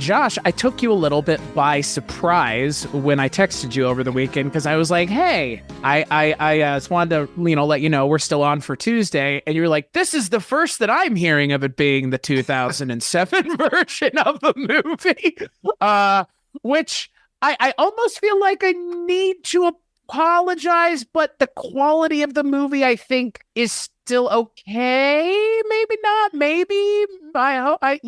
Josh, I took you a little bit by surprise when I texted you over the weekend because I was like, hey, I just wanted to, let you know we're still on for Tuesday. And you were like, this is the first that I'm hearing of it being the 2007 version of the movie, which I almost feel like I need to apologize, but the quality of the movie, I think, is still okay. Maybe not. Maybe. I hope. I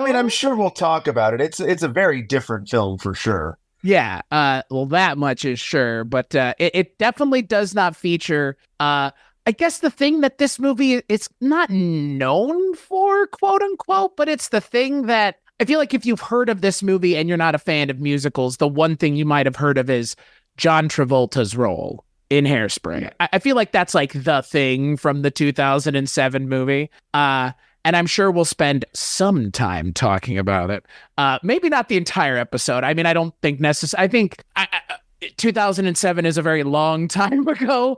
mean, I'm sure we'll talk about it. It's a very different film for sure. Yeah. Well, that much is sure, but it definitely does not feature. I guess the thing that this movie is not known for, quote unquote, but it's the thing that I feel like if you've heard of this movie and you're not a fan of musicals, the one thing you might have heard of is John Travolta's role in Hairspray. I feel like that's like the thing from the 2007 movie. And I'm sure we'll spend some time talking about it. Maybe not the entire episode. I mean, I don't think necessary. I think 2007 is a very long time ago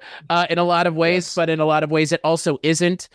in a lot of ways, yes. But in a lot of ways it also isn't.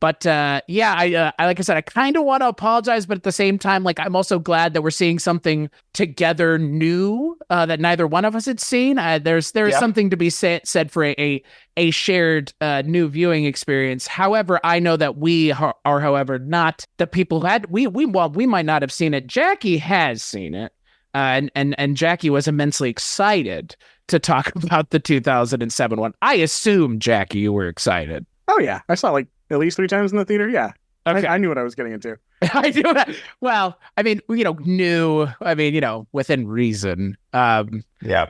But I like I said, I kind of want to apologize, but at the same time, like I'm also glad that we're seeing something together new that neither one of us had seen. There's something to be said for a shared new viewing experience. However, I know that we are, however, not the people who we might not have seen it. Jackie has seen it, and Jackie was immensely excited to talk about the 2007 one. I assume, Jackie, you were excited. Oh yeah, I saw like at least 3 times in the theater. Yeah. Okay. I knew what I was getting into. I do that. Well, I mean, within reason. Yeah.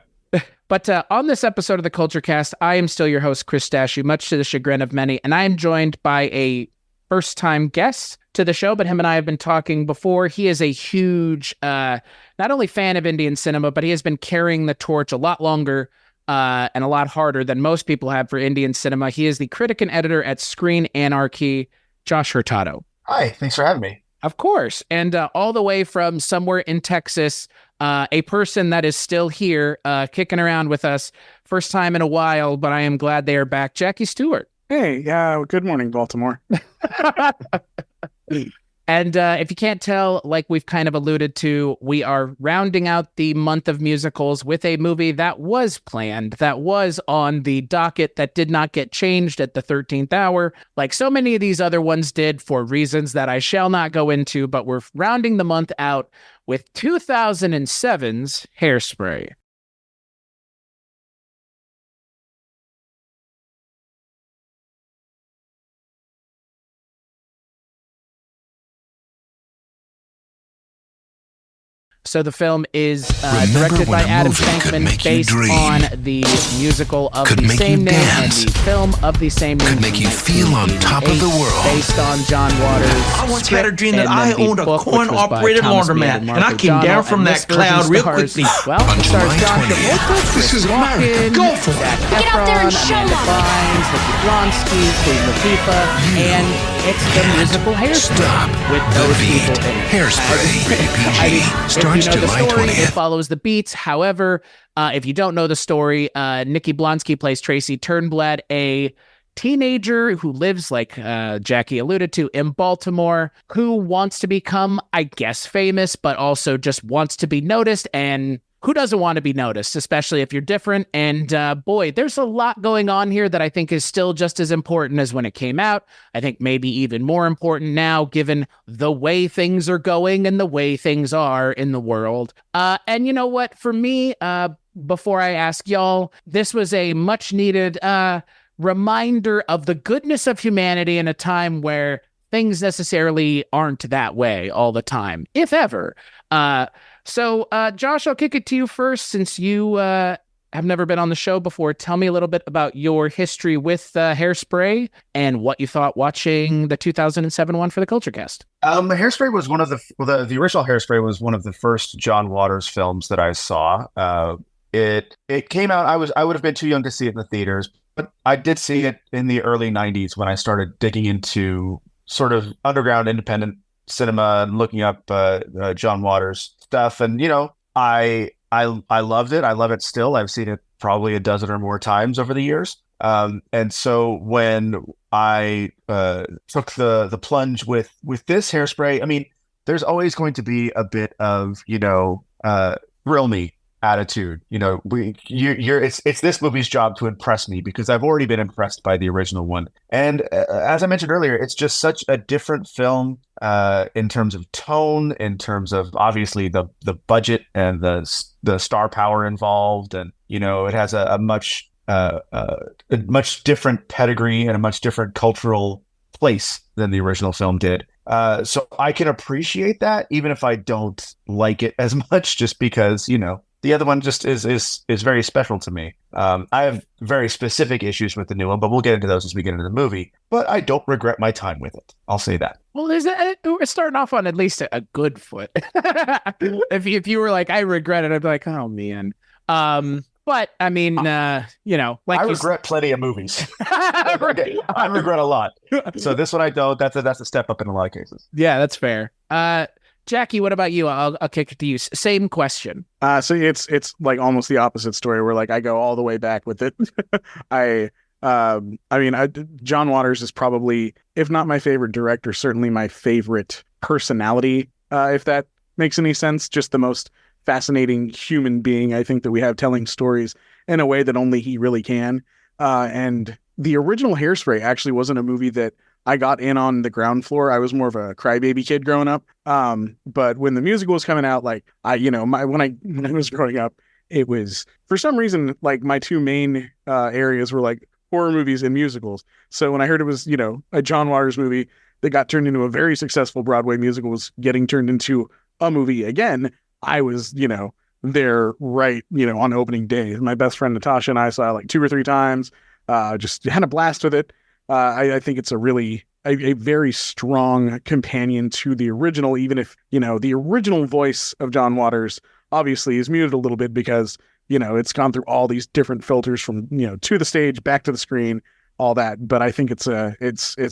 But on this episode of the Kulturecast, I am still your host, Chris Stachiw, much to the chagrin of many, and I am joined by a first-time guest to the show, but him and I have been talking before. He is a huge, not only fan of Indian cinema, but he has been carrying the torch a lot longer and a lot harder than most people have for Indian cinema. He is the critic and editor at Screen Anarchy, Josh Hurtado. Hi, thanks for having me. Of course. And all the way from somewhere in Texas, a person that is still here kicking around with us. First time in a while, but I am glad they are back. Jackie Stewart. Hey, good morning, Baltimore. And if you can't tell, like we've kind of alluded to, we are rounding out the month of musicals with a movie that was planned, that was on the docket, that did not get changed at the 13th hour, like so many of these other ones did for reasons that I shall not go into, but we're rounding the month out with 2007's Hairspray. So the film is directed by Adam Shankman, based on the musical of the same name and the film of the same name. Could make you feel on top of the world. Based on John Waters' I once had a dream that I owned a coin-operated laundromat, and I came down from that cloud real quickly. Well, it stars John Travolta, Christopher Walken, Zac Efron, Amanda Bynes, Nikki Blonsky, Queen Latifah, and it's the musical Hairspray with those people in it. Hairspray, starts July 20th. It follows the beats. However, if you don't know the story, Nikki Blonsky plays Tracy Turnblad, a teenager who lives, like Jackie alluded to, in Baltimore, who wants to become, I guess, famous, but also just wants to be noticed. And who doesn't want to be noticed, especially if you're different? And boy, there's a lot going on here that I think is still just as important as when it came out. I think maybe even more important now, given the way things are going and the way things are in the world. And you know what? For me, before I ask y'all, this was a much needed reminder of the goodness of humanity in a time where things necessarily aren't that way all the time, if ever. So, Josh, I'll kick it to you first, since you have never been on the show before. Tell me a little bit about your history with Hairspray and what you thought watching the 2007 one for the Kulturecast. Hairspray was one of the original Hairspray was one of the first John Waters films that I saw. It came out. I would have been too young to see it in the theaters, but I did see it in the early 90s when I started digging into sort of underground independent cinema and looking up John Waters stuff. And I loved it. I love it still. I've seen it probably a dozen or more times over the years. And so when I took the plunge with this Hairspray, I mean, there's always going to be a bit of, thrill me attitude. It's this movie's job to impress me because I've already been impressed by the original one. And as I mentioned earlier, it's just such a different film in terms of tone, in terms of obviously the budget and the star power involved, and it has a much different pedigree and a much different cultural place than the original film did. So I can appreciate that, even if I don't like it as much, just because the other one just is very special to me. I have very specific issues with the new one, but we'll get into those as we get into the movie. But I don't regret my time with it. I'll say that. Well, we're starting off on at least a good foot. If you were like, I regret it, I'd be like, oh man. But I mean, like I regret plenty of movies. I regret a lot. So this one I don't. That's a step up in a lot of cases. Yeah, that's fair. Jackie, what about you? I'll kick it to you. Same question. So it's like almost the opposite story where like I go all the way back with it. John Waters is probably, if not my favorite director, certainly my favorite personality, if that makes any sense. Just the most fascinating human being I think that we have, telling stories in a way that only he really can. And the original Hairspray actually wasn't a movie that I got in on the ground floor. I was more of a crybaby kid growing up. But when the musical was coming out, like when I was growing up, it was, for some reason, like my two main areas were like horror movies and musicals. So when I heard it was, a John Waters movie that got turned into a very successful Broadway musical was getting turned into a movie again, I was, there right, on opening day. My best friend Natasha and I saw it like 2 or 3 times, just had a blast with it. I think it's a very strong companion to the original, even if, the original voice of John Waters obviously is muted a little bit because, it's gone through all these different filters from, to the stage, back to the screen, all that. But I think it's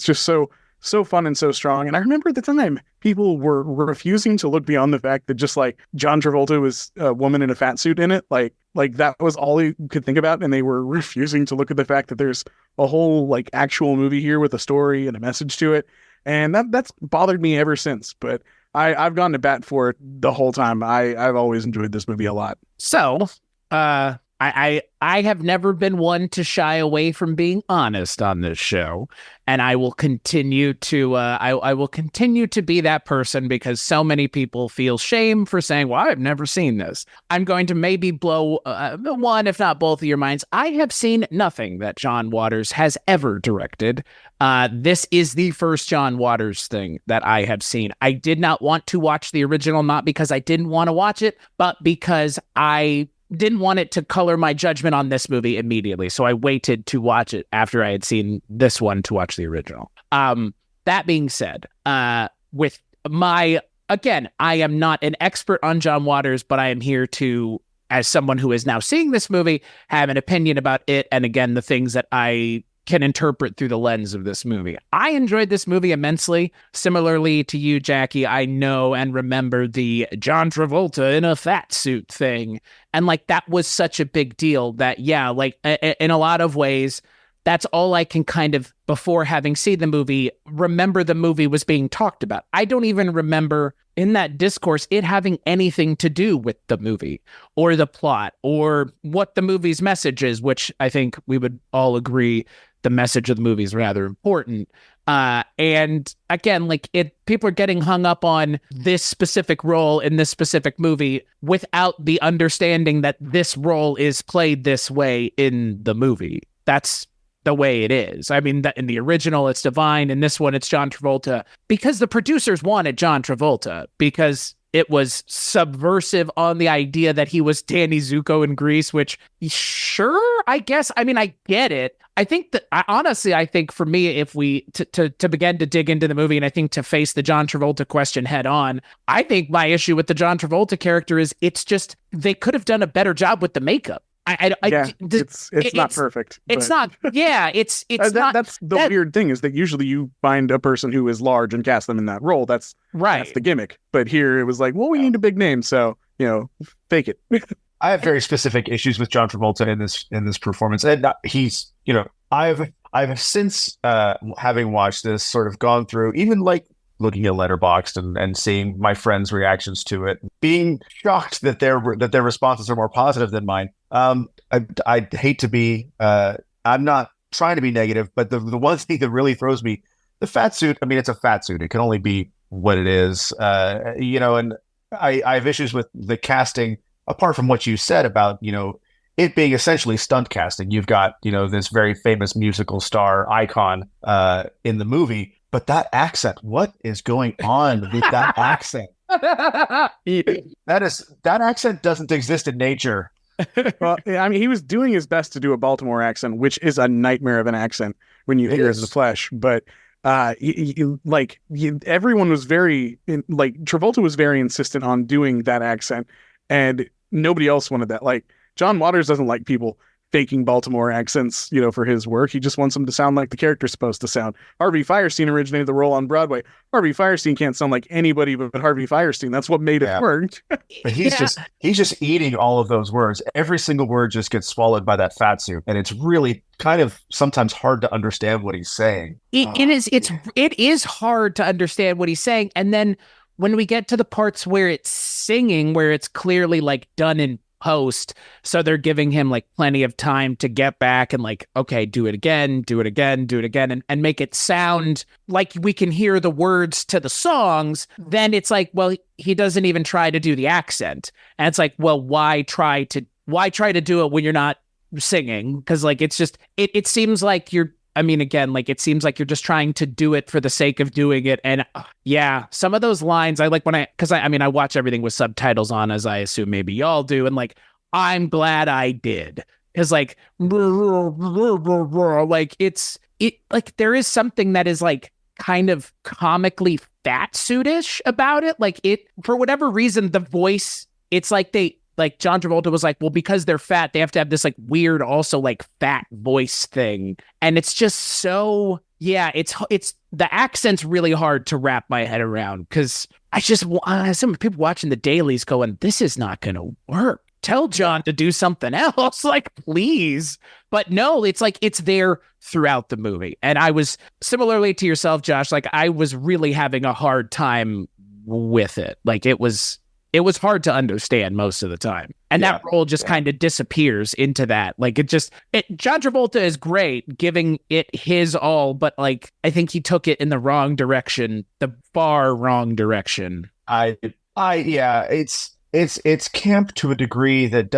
just so fun and so strong. And I remember at the time people were refusing to look beyond the fact that just like John Travolta was a woman in a fat suit in it. Like that was all you could think about. And they were refusing to look at the fact that there's a whole like actual movie here with a story and a message to it. And that's bothered me ever since. But I've gone to bat for it the whole time. I've always enjoyed this movie a lot. So, I have never been one to shy away from being honest on this show, and I will continue to I will continue to be that person because so many people feel shame for saying, "Well, I've never seen this." I'm going to maybe blow one, if not both, of your minds. I have seen nothing that John Waters has ever directed. This is the first John Waters thing that I have seen. I did not want to watch the original, not because I didn't want to watch it, but because I didn't want it to color my judgment on this movie immediately. So I waited to watch it after I had seen this one to watch the original. That being said, with my, again, I am not an expert on John Waters, but I am here to, as someone who is now seeing this movie, have an opinion about it. And again, the things that I can interpret through the lens of this movie. I enjoyed this movie immensely. Similarly to you, Jackie, I know and remember the John Travolta in a fat suit thing. And like, that was such a big deal that, yeah, like in a lot of ways, that's all I can kind of, before having seen the movie, remember the movie was being talked about. I don't even remember in that discourse it having anything to do with the movie or the plot or what the movie's message is, which I think we would all agree the message of the movie is rather important. And again, like people are getting hung up on this specific role in this specific movie without the understanding that this role is played this way in the movie. That's the way it is. I mean, in the original, it's Divine. In this one, it's John Travolta because the producers wanted John Travolta because it was subversive on the idea that he was Danny Zuko in Grease, which sure, I guess. I mean, I get it. I think that honestly, I think for me, if we to begin to dig into the movie and I think to face the John Travolta question head on, I think my issue with the John Travolta character is it's just they could have done a better job with the makeup. It's not perfect. It's not. Yeah, it's not. That's the weird thing is that usually you find a person who is large and cast them in that role. That's right. That's the gimmick. But here it was like, well, we need a big name, so fake it. I have very specific issues with John Travolta in this performance, and he's I've since having watched this sort of gone through even like looking at Letterboxd and seeing my friends' reactions to it, being shocked that their responses are more positive than mine. I hate to be. I'm not trying to be negative, but the one thing that really throws me, the fat suit. I mean, it's a fat suit. It can only be what it is. And I have issues with the casting. Apart from what you said about, it being essentially stunt casting. You've got, this very famous musical star icon in the movie, but that accent, what is going on with that accent? That accent doesn't exist in nature. Well, I mean, he was doing his best to do a Baltimore accent, which is a nightmare of an accent when you hear it in the flesh. But everyone was Travolta was very insistent on doing that accent, and nobody else wanted that. Like, John Waters doesn't like people faking Baltimore accents, for his work. He just wants them to sound like the character's supposed to sound. Harvey Fierstein originated the role on Broadway. Harvey Fierstein can't sound like anybody but Harvey Fierstein. That's what made it work. But he's just eating all of those words. Every single word just gets swallowed by that fat suit, and it's really kind of sometimes hard to understand what he's saying. It is hard to understand what he's saying, and then when we get to the parts where it's singing, where it's clearly like done in post, so they're giving him like plenty of time to get back and like, okay, do it again, and make it sound like we can hear the words to the songs. Then it's like, well, he doesn't even try to do the accent, and it's like, well, why try to do it when you're not singing? Because like it seems like it seems like you're just trying to do it for the sake of doing it. And some of those lines I like because I watch everything with subtitles on, as I assume maybe y'all do. And like, I'm glad I did. Because like, there is something that is like kind of comically fat suitish about it. Like for whatever reason, the voice, it's like John Travolta was like, well, because they're fat, they have to have this like weird, also like fat voice thing. And it's just so, it's the accent's really hard to wrap my head around, because some people watching the dailies going, this is not going to work. Tell John to do something else, like, please. But no, it's like, it's there throughout the movie. And I was, similarly to yourself, Josh, like I was really having a hard time with it. Like it was hard to understand most of the time. And that role just kind of disappears into that. Like John Travolta is great giving it his all, but like, I think he took it in the wrong direction, the far wrong direction. It's camp to a degree that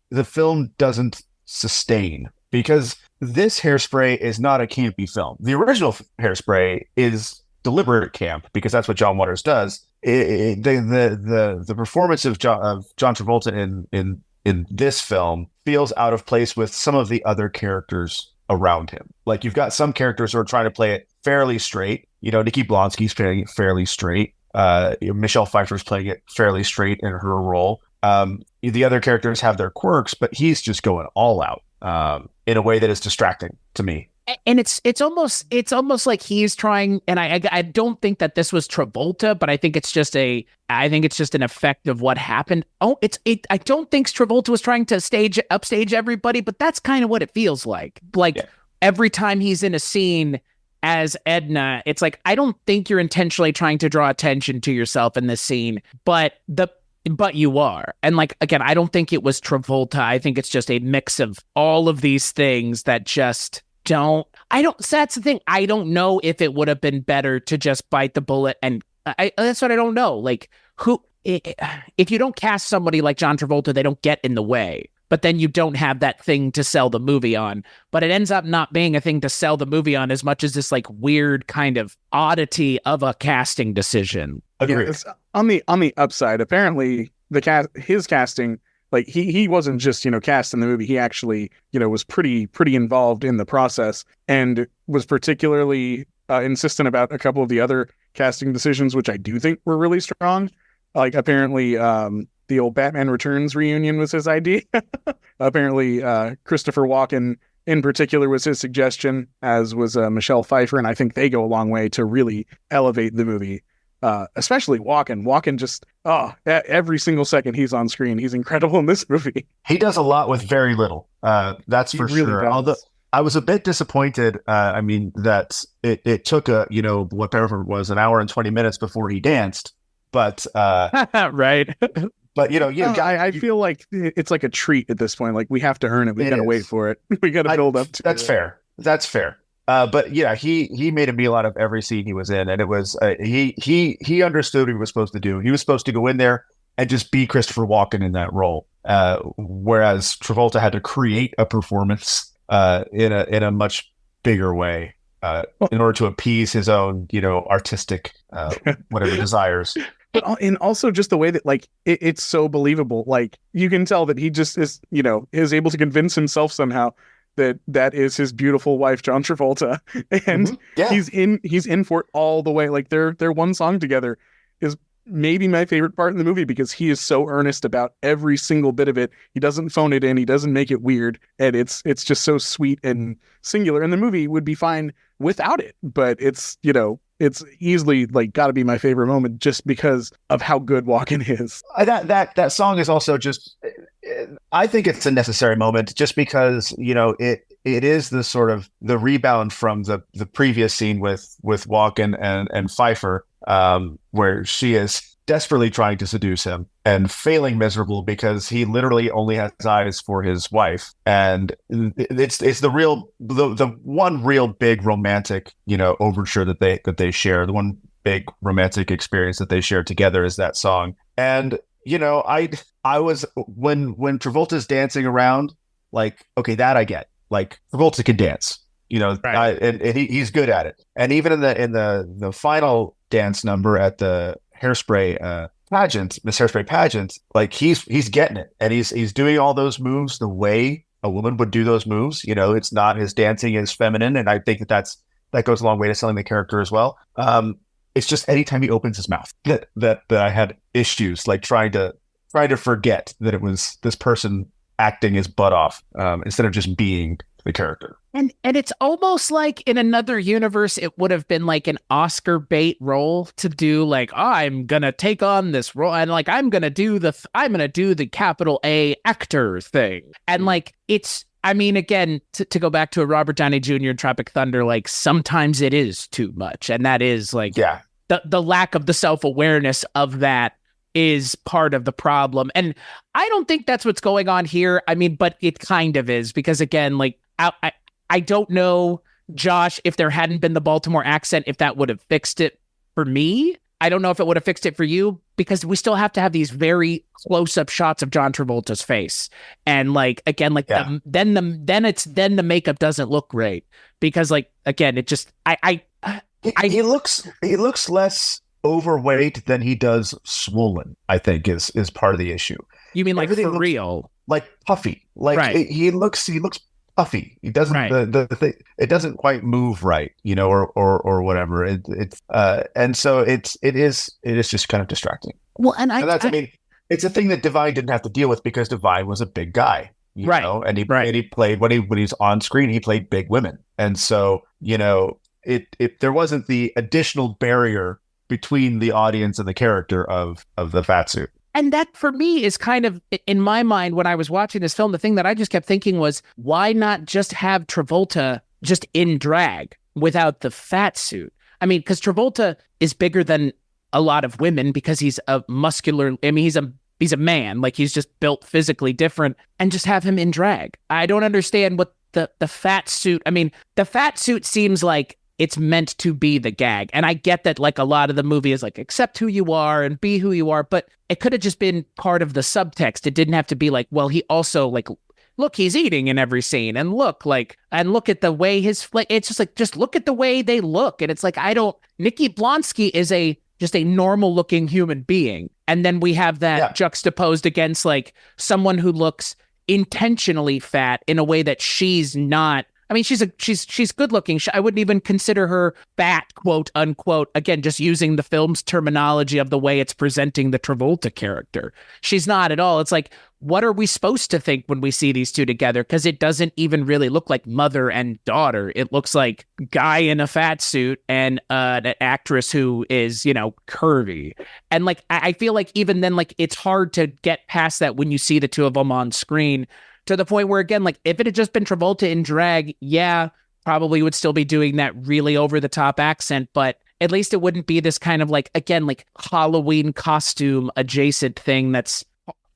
the film doesn't sustain, because this Hairspray is not a campy film. The original Hairspray is deliberate camp, because that's what John Waters does. The performance of John Travolta in this film feels out of place with some of the other characters around him. Like, you've got some characters who are trying to play it fairly straight. Nikki Blonsky's playing it fairly straight. Michelle Pfeiffer's playing it fairly straight in her role. The other characters have their quirks, but he's just going all out in a way that is distracting to me. And it's almost like he's trying, and I don't think that this was Travolta, but I think it's just an effect of what happened. I don't think Travolta was trying to upstage everybody, but that's kind of what it feels like. Every time he's in a scene as Edna, it's like, I don't think you're intentionally trying to draw attention to yourself in this scene, but you are. And like, again, I don't think it was Travolta. I think it's just a mix of all of these things that just so that's the thing. I don't know if it would have been better to just bite the bullet. And that's what I don't know. Like, if you don't cast somebody like John Travolta, they don't get in the way. But then you don't have that thing to sell the movie on. But it ends up not being a thing to sell the movie on as much as this like weird kind of oddity of a casting decision. Agreed. Yeah, on the upside, apparently his casting, like he wasn't just, cast in the movie. He actually, was pretty involved in the process, and was particularly insistent about a couple of the other casting decisions, which I do think were really strong. Like, apparently, the old Batman Returns reunion was his idea. Apparently, Christopher Walken in particular was his suggestion, as was Michelle Pfeiffer, and I think they go a long way to really elevate the movie. Especially Walken. Walken just, every single second he's on screen, he's incredible in this movie. He does a lot with very little. That's for sure. Although I was a bit disappointed. I mean, that it took whatever it was, an hour and 20 minutes before he danced. But right. But I feel like it's like a treat at this point. Like we have to earn it. We got to wait for it. We got to build up to it. That's fair. That's fair. But yeah, he made a meal out of every scene he was in, and it was he understood what he was supposed to do. He was supposed to go in there and just be Christopher Walken in that role, whereas Travolta had to create a performance in a much bigger way in order to appease his own artistic whatever desires. And also just the way that like it's so believable. Like you can tell that he just is able to convince himself somehow that is his beautiful wife, John Travolta, and he's in for it all the way. Like their one song together is maybe my favorite part in the movie because he is so earnest about every single bit of it. He doesn't phone it in. He doesn't make it weird, and it's just so sweet and singular. And the movie would be fine without it, but it's easily like got to be my favorite moment just because of how good Walken is. That song is also just. I think it's a necessary moment just because it is the sort of the rebound from the previous scene with Walken and Pfeiffer, where she is desperately trying to seduce him and failing miserable because he literally only has eyes for his wife, and it's the one real big romantic overture that they share. The one big romantic experience that they share together is that song. And I was when Travolta's dancing around, like, okay, that I get. Like Travolta can dance, right. And he's good at it. And even in the final dance number at the Hairspray pageant, Miss Hairspray pageant, like he's getting it, and he's doing all those moves the way a woman would do those moves. It's not his dancing is feminine, and I think that goes a long way to selling the character as well. It's just anytime he opens his mouth that I had issues, like trying to forget that it was this person acting his butt off instead of just being the character. And it's almost like in another universe, it would have been like an Oscar bait role to do like, I'm going to take on this role. And like, I'm going to do the capital A actor thing. And like, again, to go back to a Robert Downey Jr. in Tropic Thunder, like sometimes it is too much. And that is like the lack of the self-awareness of that is part of the problem. And I don't think that's what's going on here. But it kind of is, because again, like I don't know, Josh, if there hadn't been the Baltimore accent, if that would have fixed it for me. I don't know if it would have fixed it for you, because we still have to have these very close-up shots of John Travolta's face. And like, again, like then the makeup doesn't look great, because like, again, it just, he looks less overweight than he does swollen, I think is part of the issue. You mean like everything for real? Like puffy. Like right. He looks puffy. He doesn't the thing, it doesn't quite move right, or whatever. And so it is just kind of distracting. Well, it's a thing that Divine didn't have to deal with because Divine was a big guy, right? And he played when he's on screen, he played big women. And so, there wasn't the additional barrier between the audience and the character of the fat suit. And that for me is kind of, in my mind, when I was watching this film, the thing that I just kept thinking was, why not just have Travolta just in drag without the fat suit? Because Travolta is bigger than a lot of women because he's a muscular, he's a man, like he's just built physically different, and just have him in drag. I don't understand what the fat suit, the fat suit seems like it's meant to be the gag. And I get that like a lot of the movie is like, accept who you are and be who you are, but it could have just been part of the subtext. It didn't have to be like, well, he also like, look, he's eating in every scene, and look at the way it's just like, just look at the way they look. And it's like, Nikki Blonsky is just a normal looking human being. And then we have that juxtaposed against like someone who looks intentionally fat in a way that she's not. She's good looking. I wouldn't even consider her fat, quote unquote. Again, just using the film's terminology of the way it's presenting the Travolta character. She's not at all. It's like, what are we supposed to think when we see these two together? Because it doesn't even really look like mother and daughter. It looks like guy in a fat suit and an actress who is, curvy. And like, I feel like even then, like it's hard to get past that when you see the two of them on screen. to the point where, again, like if it had just been Travolta in drag, yeah, probably would still be doing that really over the top accent, but at least it wouldn't be this kind of like, again, like Halloween costume adjacent thing that's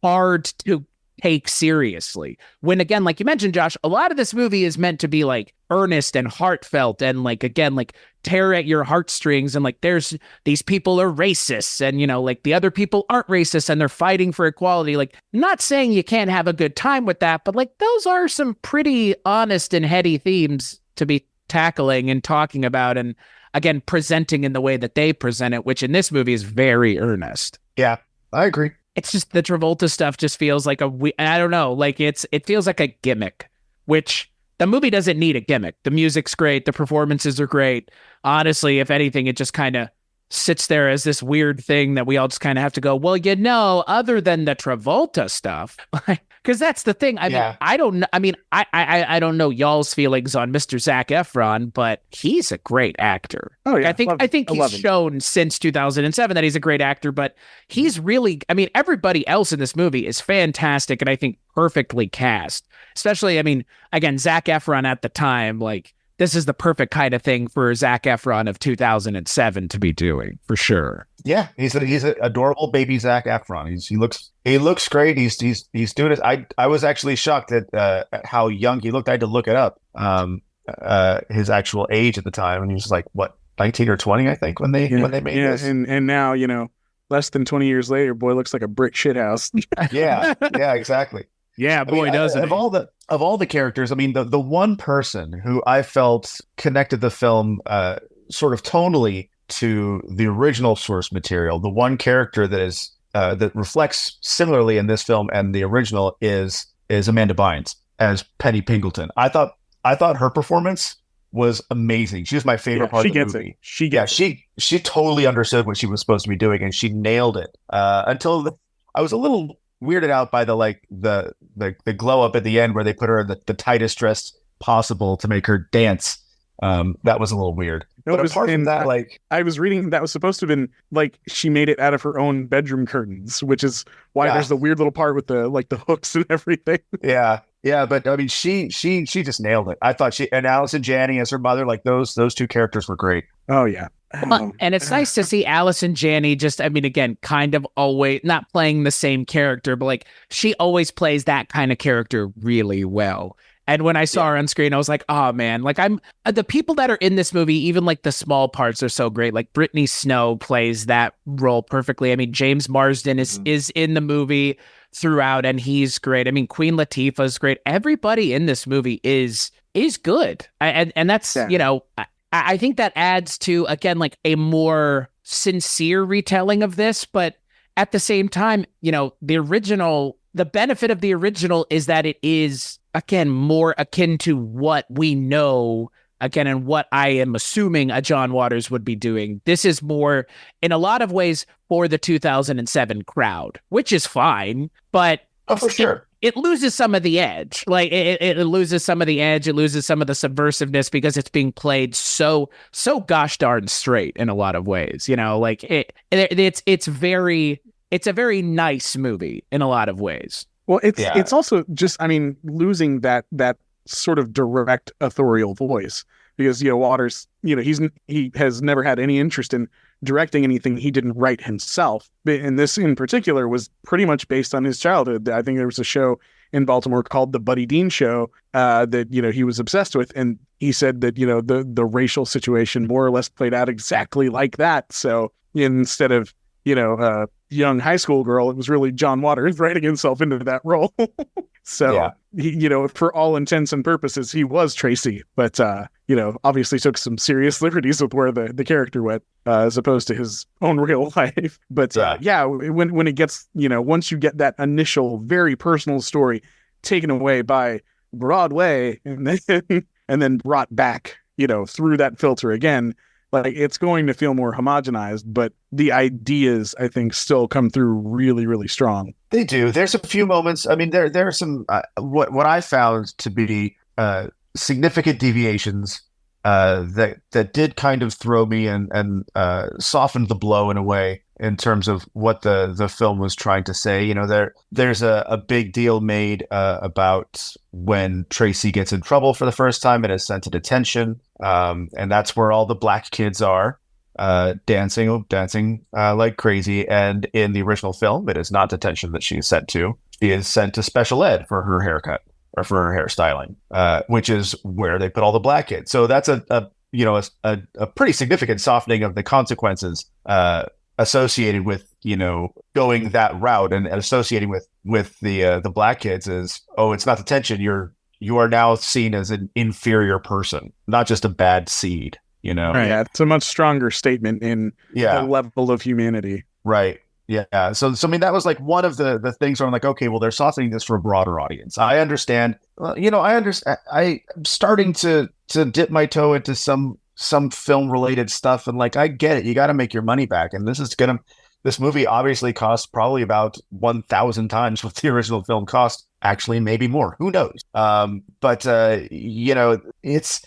hard to take seriously. When, again, like you mentioned, Josh, a lot of this movie is meant to be like earnest and heartfelt and like, again, like tear at your heartstrings, and like there's these people are racists and, you know, like the other people aren't racist and they're fighting for equality. Like, not saying you can't have a good time with that, but like those are some pretty honest and heady themes to be tackling and talking about, and again, presenting in the way that they present it, which in this movie is very earnest. Yeah, I agree. It's just the Travolta stuff just feels like I don't know, like it feels like a gimmick, which the movie doesn't need a gimmick. The music's great. The performances are great. Honestly, if anything, it just kind of sits there as this weird thing that we all just kind of have to go, well, you know, other than the Travolta stuff, because that's the thing. I mean, I don't know. I mean, I don't know y'all's feelings on Mr. Zac Efron, but he's a great actor. Oh yeah, I think he's shown since 2007 that he's a great actor. But he's really, I mean, everybody else in this movie is fantastic, and I think perfectly cast. Especially, I mean, again, Zac Efron at the time, like, this is the perfect kind of thing for Zac Efron of 2007 to be doing, for sure. Yeah, he's an adorable baby Zac Efron. He looks great. He's doing it. I was actually shocked at how young he looked. I had to look it up. His actual age at the time, and he was like, what, 19 or 20, I think, when they made this. And now, you know, less than 20 years later, boy looks like a brick shithouse. yeah, exactly. Yeah, boy, doesn't of all the characters, I mean, the one person who I felt connected the film sort of tonally to the original source material, the one character that is that reflects similarly in this film and the original is Amanda Bynes as Penny Pingleton. I thought her performance was amazing. She was my favorite part of the movie. She totally understood what she was supposed to be doing, and she nailed it. Until I was a little weirded out by the glow up at the end where they put her in the tightest dress possible to make her dance. That was a little weird. But apart from that, like, I was reading that was supposed to have been like she made it out of her own bedroom curtains, which is why there's the weird little part with the hooks and everything. Yeah, but I mean, she just nailed it. I thought and Allison Janney as her mother, like those two characters were great. Oh yeah. And it's nice to see Allison Janney just, I mean, again, kind of always not playing the same character, but like she always plays that kind of character really well. And when I saw her on screen, I was like, oh man, like the people that are in this movie, even like the small parts are so great. Like Brittany Snow plays that role perfectly. I mean, James Marsden is in the movie throughout, and he's great. I mean, Queen Latifah is great. Everybody in this movie is good. And that's, you know, I think that adds to, again, like a more sincere retelling of this, but at the same time, you know, the benefit of the original is that it is, again, more akin to what we know, again, and what I am assuming a John Waters would be doing. This is more, in a lot of ways, for the 2007 crowd, which is fine, but for sure. It loses some of the edge. Like it loses some of the edge. It loses some of the subversiveness because it's being played so gosh darn straight in a lot of ways. You know, like it's a very nice movie in a lot of ways. Well, it's also just, I mean, losing that sort of direct authorial voice, because, you know, Waters, you know, he has never had any interest in directing anything he didn't write himself. And this in particular was pretty much based on his childhood. I think there was a show in Baltimore called The Buddy Dean Show that, you know, he was obsessed with. And he said that, you know, the racial situation more or less played out exactly like that. So instead of, you know, young high school girl, it was really John Waters writing himself into that role. So, he, you know, for all intents and purposes, he was Tracy, but, you know, obviously took some serious liberties with where the character went, as opposed to his own real life. But when it gets, you know, once you get that initial very personal story taken away by Broadway and then brought back, you know, through that filter again, like, it's going to feel more homogenized, but the ideas, I think, still come through really, really strong. They do. There's a few moments. I mean, there are some what I found to be significant deviations that did kind of throw me and soften the blow in a way. in terms of what the film was trying to say. You know, there's a big deal made about when Tracy gets in trouble for the first time and is sent to detention, and that's where all the black kids are dancing like crazy. And in the original film, it is not detention that she is sent to. She is sent to special ed for her haircut or for her hairstyling, which is where they put all the black kids. So that's a pretty significant softening of the consequences associated with, you know, going that route, and associating with the black kids is, oh, it's not detention. You are now seen as an inferior person, not just a bad seed, you know? Right. Yeah, it's a much stronger statement in the level of humanity. Right. Yeah. So I mean, that was like one of the things where I'm like, okay, well, they're softening this for a broader audience. I understand. I'm starting to dip my toe into some film related stuff, and like, I get it. You got to make your money back, and this movie obviously costs probably about 1,000 times what the original film cost. Actually, maybe more. Who knows? But you know, it's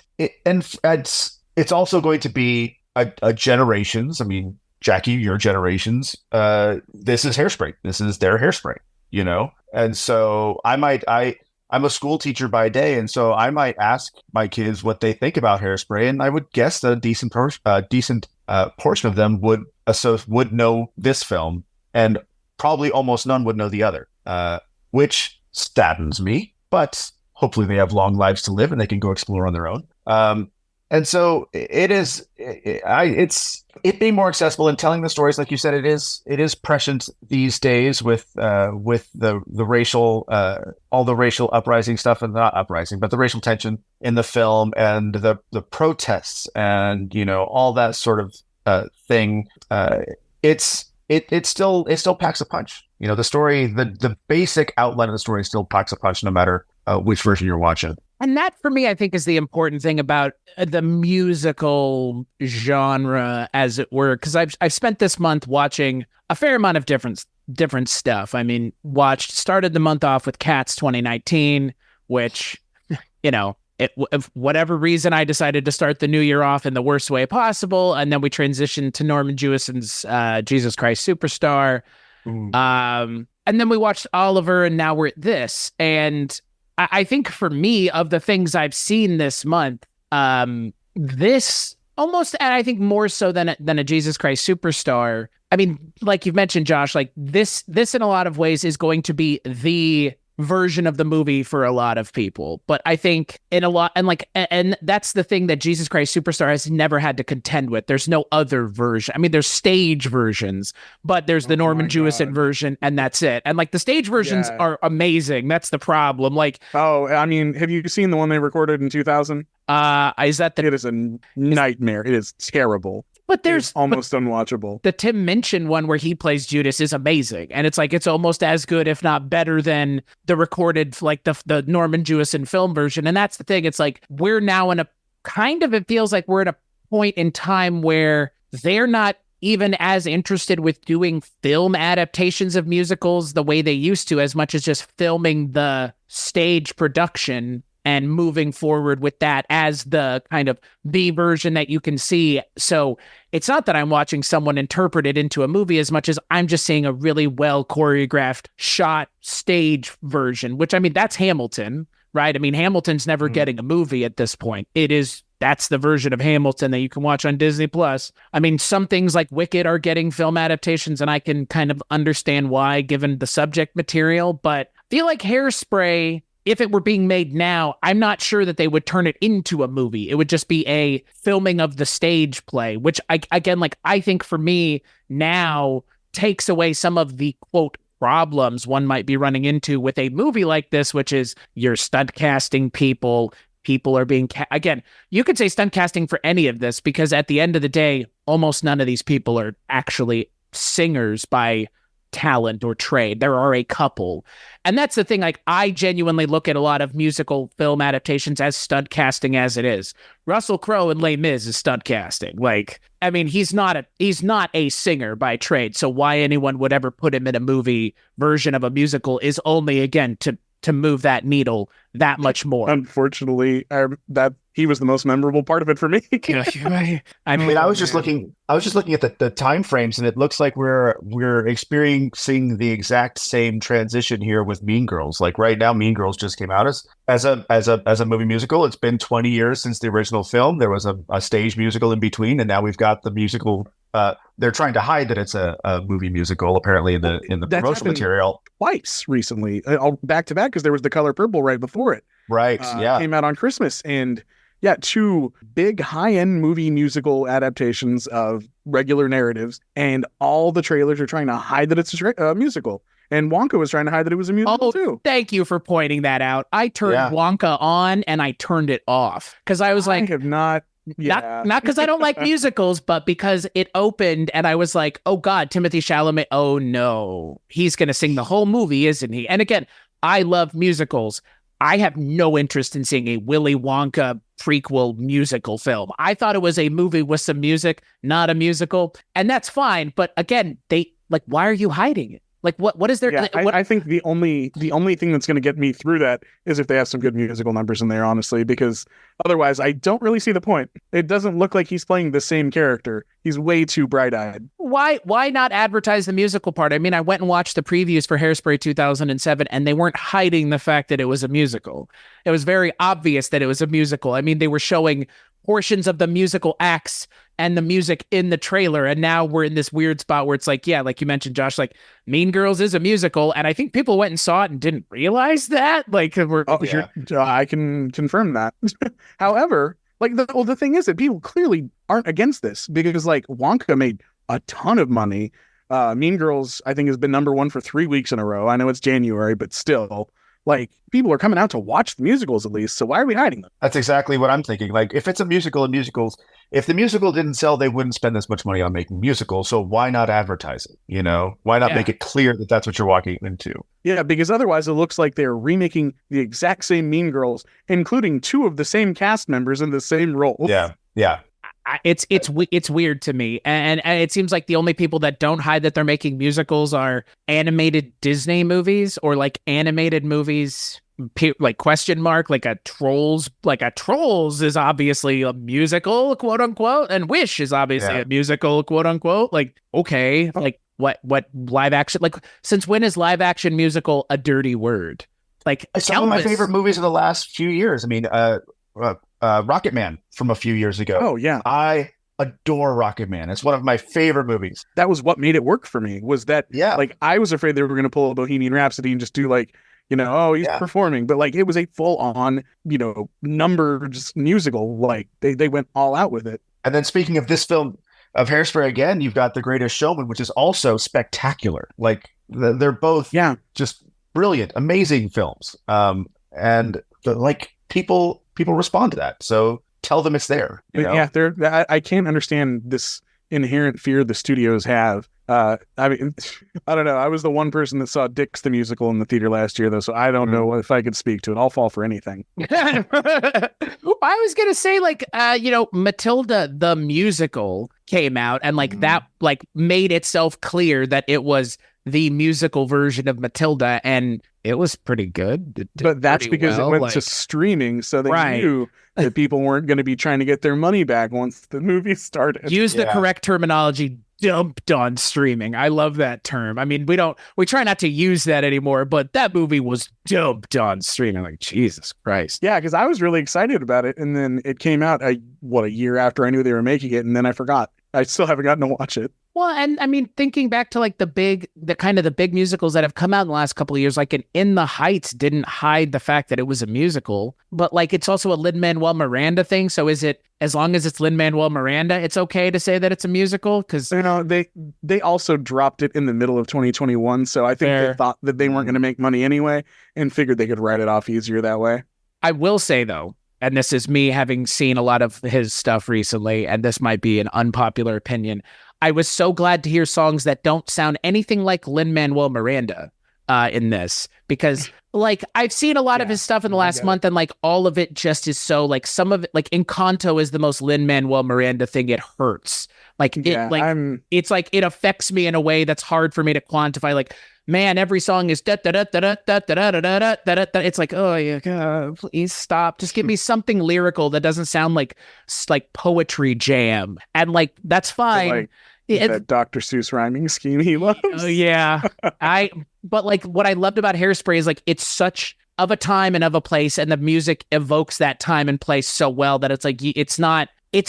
also going to be a generations. I mean, Jackie, your generations, this is Hairspray. This is their Hairspray, you know? And so I'm a school teacher by day, and so I might ask my kids what they think about Hairspray, and I would guess that a decent portion of them would know this film, and probably almost none would know the other, which saddens me, but hopefully they have long lives to live and they can go explore on their own. And so it's being more accessible and telling the stories, like you said, it is prescient these days with the racial all the racial uprising stuff, and not uprising, but the racial tension in the film, and the protests, and, you know, all that sort of thing. It still packs a punch. You know, the story, the basic outline of the story still packs a punch, no matter which version you're watching. And that, for me, I think, is the important thing about the musical genre, as it were, because I've spent this month watching a fair amount of different stuff. I mean, started the month off with Cats 2019, which, you know, if whatever reason, I decided to start the new year off in the worst way possible, and then we transitioned to Norman Jewison's Jesus Christ Superstar, and then we watched Oliver, and now we're at this. And I think for me, of the things I've seen this month, this almost, and I think more so than a Jesus Christ Superstar. I mean, like you've mentioned, Josh, like this in a lot of ways is going to be the version of the movie for a lot of people. But I think and that's the thing that Jesus Christ Superstar has never had to contend with. There's no other version. I mean, there's stage versions, but there's the Norman Jewison version, and that's it. And like, the stage versions are amazing. That's the problem. Like, I mean, have you seen the one they recorded in 2000? Is that it is a nightmare. It is terrible. But there's almost unwatchable. The Tim Minchin one where he plays Judas is amazing. And it's like, it's almost as good, if not better, than the recorded, like the Norman Jewison film version. And that's the thing. It's like, we're now in it feels like we're at a point in time where they're not even as interested with doing film adaptations of musicals the way they used to, as much as just filming the stage production and moving forward with that as the kind of the version that you can see. So it's not that I'm watching someone interpret it into a movie as much as I'm just seeing a really well choreographed shot stage version, which, I mean, that's Hamilton, right? I mean, Hamilton's never getting a movie at this point. That's the version of Hamilton that you can watch on Disney Plus. I mean, some things like Wicked are getting film adaptations, and I can kind of understand why, given the subject material, but I feel like Hairspray, if it were being made now, I'm not sure that they would turn it into a movie. It would just be a filming of the stage play, which I think for me now takes away some of the, quote, problems one might be running into with a movie like this, which is you're stunt casting people. People are being, again, you could say stunt casting for any of this, because at the end of the day, almost none of these people are actually singers by talent or trade. There are a couple. And that's the thing. Like, I genuinely look at a lot of musical film adaptations as stunt casting as it is. Russell Crowe in Les Mis is stunt casting. Like, I mean, he's not a singer by trade. So why anyone would ever put him in a movie version of a musical is only, again, to to move that needle that much more. Unfortunately, that he was the most memorable part of it for me. I mean, I was just looking at the time frames, and it looks like we're experiencing the exact same transition here with Mean Girls. Like right now, Mean Girls just came out as a movie musical. It's been 20 years since the original film. There was a stage musical in between, and now we've got the musical. They're trying to hide that it's a movie musical, apparently in the promotional material. Twice recently, all back to back, because there was The Color Purple right before it. Right. Came out on Christmas, and yeah, two big high-end movie musical adaptations of regular narratives, and all the trailers are trying to hide that it's a musical. And Wonka was trying to hide that it was a musical too. Thank you for pointing that out. I turned Wonka on and I turned it off because I was like, I have not. Yeah. Not because I don't like musicals, but because it opened and I was like, oh God, Timothée Chalamet. Oh no, he's going to sing the whole movie, isn't he? And again, I love musicals. I have no interest in seeing a Willy Wonka prequel musical film. I thought it was a movie with some music, not a musical. And that's fine. But again, why are you hiding it? Like, what is there? Yeah, I think the only thing that's going to get me through that is if they have some good musical numbers in there, honestly, because otherwise I don't really see the point. It doesn't look like he's playing the same character. He's way too bright-eyed. Why not advertise the musical part? I mean, I went and watched the previews for Hairspray 2007, and they weren't hiding the fact that it was a musical. It was very obvious that it was a musical. I mean, they were showing portions of the musical acts and the music in the trailer, and now we're in this weird spot where it's like, yeah, like you mentioned, Josh, like Mean Girls is a musical, and I think people went and saw it and didn't realize that. Like, I can confirm that. However, like the thing is that people clearly aren't against this because like Wonka made a ton of money. Mean Girls, I think, has been number one for 3 weeks in a row. I know it's January, but still. Like, people are coming out to watch the musicals, at least, so why are we hiding them? That's exactly what I'm thinking. Like, if it's a musical and musicals, if the musical didn't sell, they wouldn't spend this much money on making musicals, so why not advertise it, you know? Why not make it clear that that's what you're walking into? Yeah, because otherwise it looks like they're remaking the exact same Mean Girls, including two of the same cast members in the same role. Yeah. It's weird to me, and it seems like the only people that don't hide that they're making musicals are animated Disney movies or like animated movies, like question mark, like a Trolls is obviously a musical, quote unquote, and Wish is obviously a musical, quote unquote. Like, okay, like what live action? Like, since when is live action musical a dirty word? Like, some of my favorite movies of the last few years. I mean, Rocket Man from a few years ago. Oh yeah, I adore Rocket Man. It's one of my favorite movies. That was what made it work for me. Was that like I was afraid they were going to pull a Bohemian Rhapsody and just do like, you know, oh, he's performing, but like it was a full on, you know, numbers musical. Like they went all out with it. And then speaking of this film of Hairspray again, you've got The Greatest Showman, which is also spectacular. Like they're both just brilliant, amazing films. And people respond to that. So tell them it's there. You know? Yeah, I can't understand this inherent fear the studios have. I mean, I don't know. I was the one person that saw Dix the musical in the theater last year, though, so I don't know if I could speak to it. I'll fall for anything. I was gonna say, like, Matilda the musical came out, and like that, like, made itself clear that it was the musical version of Matilda, and it was pretty good. But that's because it went to streaming, so they knew that people weren't going to be trying to get their money back once the movie started. Use the correct terminology. Dumped on streaming. I love that term. I mean, we try not to use that anymore, but that movie was dumped on streaming. Like, Jesus Christ. Yeah, because I was really excited about it, and then it came out a year after I knew they were making it, and then I forgot. I still haven't gotten to watch it. Well, and I mean, thinking back to like the big musicals that have come out in the last couple of years, like In the Heights didn't hide the fact that it was a musical, but like it's also a Lin-Manuel Miranda thing. So is it, as long as it's Lin-Manuel Miranda, it's okay to say that it's a musical? Because they also dropped it in the middle of 2021, so I think they thought that they weren't going to make money anyway, and figured they could write it off easier that way. I will say though, and this is me having seen a lot of his stuff recently, and this might be an unpopular opinion, I was so glad to hear songs that don't sound anything like Lin-Manuel Miranda in this, because like I've seen a lot of his stuff in the last month, and like all of it just is so like, some of it, like Encanto is the most Lin-Manuel Miranda thing. It hurts. Like it's like it affects me in a way that's hard for me to quantify. Like man, every song is da da da da da da da da da da da da. It's like, oh yeah, God, please stop. Just give me something lyrical that doesn't sound like poetry jam, and like that's fine. That Dr. Seuss rhyming scheme he loves. Oh yeah, but like what I loved about Hairspray is like it's such of a time and of a place, and the music evokes that time and place so well that it's like it's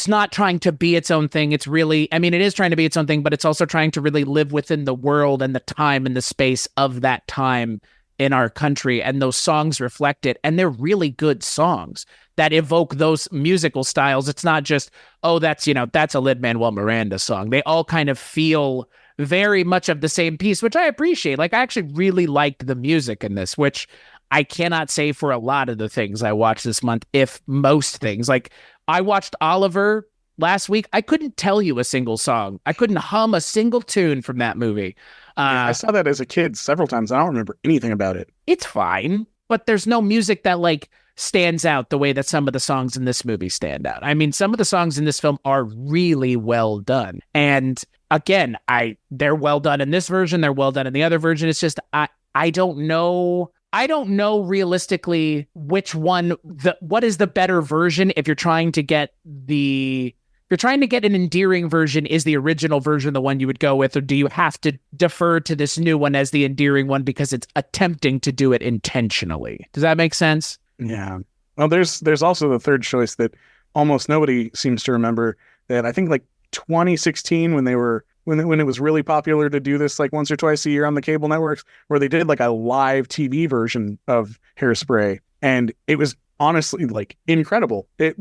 not trying to be its own thing. It's really, I mean, it is trying to be its own thing, but it's also trying to really live within the world and the time and the space of that time in our country. And those songs reflect it. And they're really good songs that evoke those musical styles. It's not just, oh, that's a Lin-Manuel Miranda song. They all kind of feel very much of the same piece, which I appreciate. Like, I actually really liked the music in this, which I cannot say for a lot of the things I watched this month, if most things. Like, I watched Oliver last week. I couldn't tell you a single song. I couldn't hum a single tune from that movie. I saw that as a kid several times. I don't remember anything about it. It's fine, but there's no music that like stands out the way that some of the songs in this movie stand out. I mean, some of the songs in this film are really well done. And again, they're well done in this version. They're well done in the other version. It's just, I don't know realistically which one, what is the better version. If you're trying to get an endearing version, is the original version the one you would go with, or do you have to defer to this new one as the endearing one because it's attempting to do it intentionally? Does that make sense? Yeah. Well, there's also the third choice that almost nobody seems to remember, that I think like 2016 when it was really popular to do this like once or twice a year on the cable networks, where they did like a live TV version of Hairspray, and it was honestly like incredible. It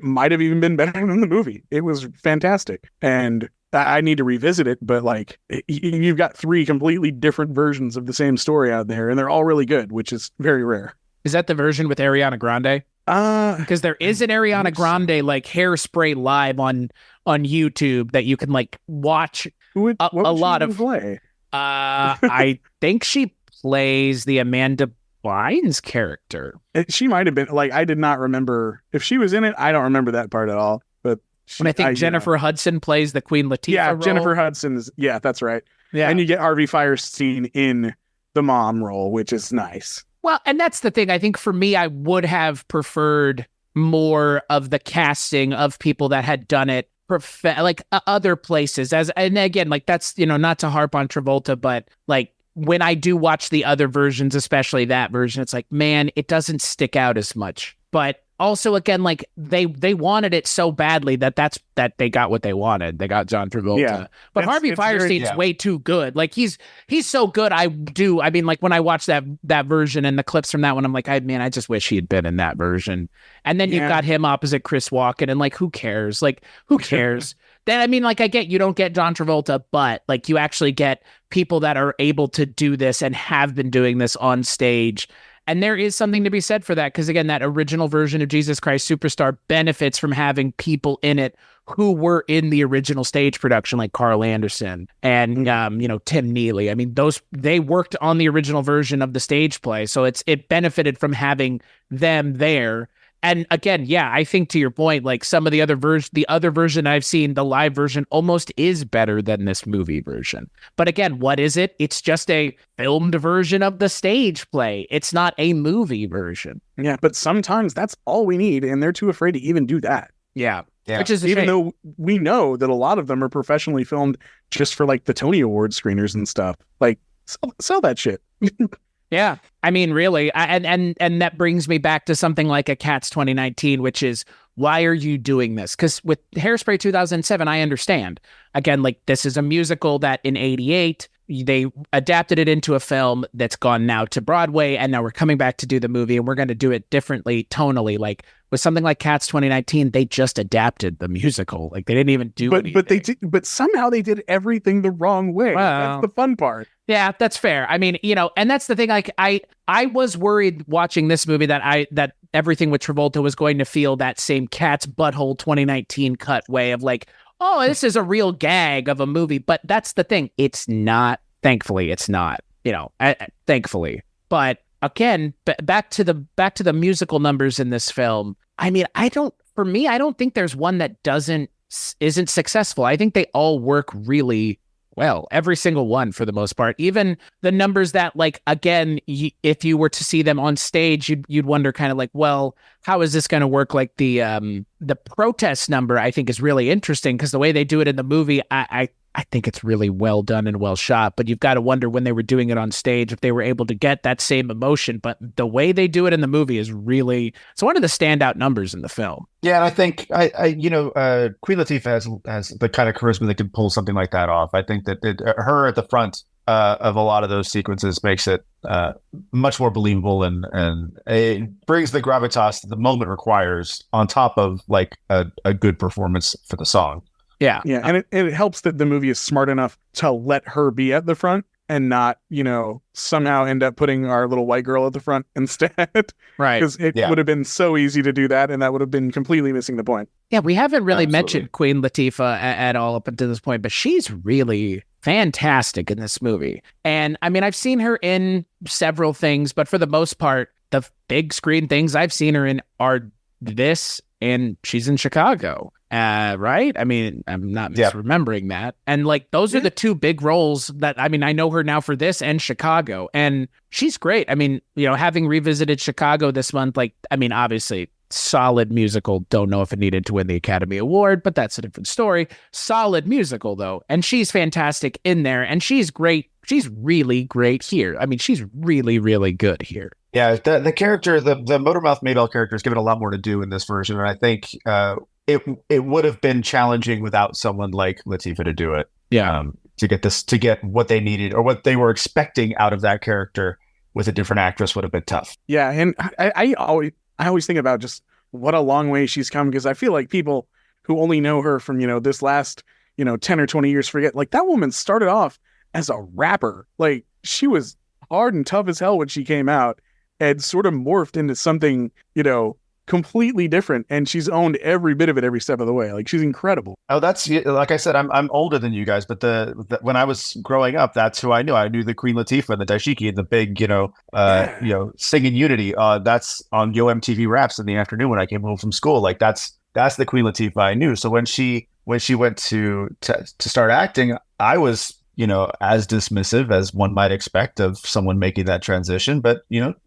might have even been better than the movie. It was fantastic, and I need to revisit it. But like, you've got three completely different versions of the same story out there, and they're all really good, which is very rare. Is that the version with Ariana Grande? Because there is an Ariana Grande like Hairspray live on YouTube that you can like watch. A lot of play. I think she plays the Amanda Bynes character. She might have been, like, I did not remember if she was in it. I don't remember that part at all. But I think Jennifer Hudson plays the Queen Latifah role. Jennifer Hudson is, that's right. Yeah, and you get Harvey Fierstein in the mom role, which is nice. Well, and that's the thing. I think for me, I would have preferred more of the casting of people that had done it other places. And again, like, that's, not to harp on Travolta, but like when I do watch the other versions, especially that version, it's like, man, it doesn't stick out as much. But also, again, like they wanted it so badly that they got what they wanted. They got John Travolta. Yeah, but Harvey Fierstein's way too good. Like he's so good. I mean, like when I watch that version and the clips from that one, I'm like, I just wish he had been in that version. And then you've got him opposite Chris Walken, and like, who cares? Like, who cares? Then, I mean, like, I get you don't get John Travolta, but like you actually get people that are able to do this and have been doing this on stage. And there is something to be said for that, because again, that original version of Jesus Christ Superstar benefits from having people in it who were in the original stage production, like Carl Anderson and Tim Neely. I mean, they worked on the original version of the stage play, so it benefited from having them there. And again, I think to your point, like some of the other version I've seen, the live version almost is better than this movie version. But again, what is it? It's just a filmed version of the stage play. It's not a movie version. Yeah, but sometimes that's all we need, and they're too afraid to even do that. Yeah. Which is even though we know that a lot of them are professionally filmed just for like the Tony Award screeners and stuff. Like, sell that shit. Yeah, I mean, really, and that brings me back to something like a Cats 2019, which is, why are you doing this? Because with Hairspray 2007, I understand. Again, like, this is a musical that in '88, they adapted it into a film that's gone now to Broadway, and now we're coming back to do the movie, and we're going to do it differently tonally. Like, with something like Cats 2019, they just adapted the musical. Like, they didn't even do anything. But somehow they did everything the wrong way. Well, that's the fun part. Yeah, that's fair. I mean, and that's the thing. Like, I was worried watching this movie that everything with Travolta was going to feel that same Cat's butthole 2019 cut way of like, oh, this is a real gag of a movie. But that's the thing. It's not. Thankfully, it's not. Thankfully. But again, back to the musical numbers in this film. I mean, I don't think there's one that isn't successful. I think they all work really well, every single one for the most part. Even the numbers that, like, again, if you were to see them on stage, you'd wonder kind of like, well, how is this going to work? Like the protest number, I think, is really interesting because the way they do it in the movie, I think it's really well done and well shot, but you've got to wonder when they were doing it on stage if they were able to get that same emotion. But the way they do it in the movie is it's one of the standout numbers in the film. Yeah, and I think Queen Latifah has the kind of charisma that can pull something like that off. I think that her at the front of a lot of those sequences makes it much more believable, and it brings the gravitas that the moment requires on top of like a good performance for the song. Yeah. And it helps that the movie is smart enough to let her be at the front and not, somehow end up putting our little white girl at the front instead. Right. Because it would have been so easy to do that, and that would have been completely missing the point. Yeah, we haven't really mentioned Queen Latifah at all up until this point, but she's really fantastic in this movie. And I mean, I've seen her in several things, but for the most part, the big screen things I've seen her in are this, and she's in Chicago. Right? I mean, I'm not misremembering that. And like, those are the two big roles that, I mean, I know her now for this and Chicago, and she's great. I mean, having revisited Chicago this month, like, I mean, obviously solid musical. Don't know if it needed to win the Academy Award, but that's a different story. Solid musical though. And she's fantastic in there, and she's great. She's really great here. I mean, she's really, really good here. Yeah. The character, the Motormouth Maybelle character is given a lot more to do in this version. And I think, it would have been challenging without someone like Latifah to do it. Yeah. To get what they needed or what they were expecting out of that character with a different actress would have been tough. Yeah, and I always think about just what a long way she's come, because I feel like people who only know her from this last 10 or 20 years forget, like, that woman started off as a rapper. Like, she was hard and tough as hell when she came out, and sort of morphed into something completely different, and she's owned every bit of it every step of the way. Like, she's incredible. Oh, that's, like I said, I'm older than you guys, but the when I was growing up, that's who I knew. I knew the Queen Latifah and the Dashiki and the big singing Unity. That's on Yo MTV Raps in the afternoon when I came home from school. Like, that's the Queen Latifah I knew. So when she went to start acting, I was as dismissive as one might expect of someone making that transition, but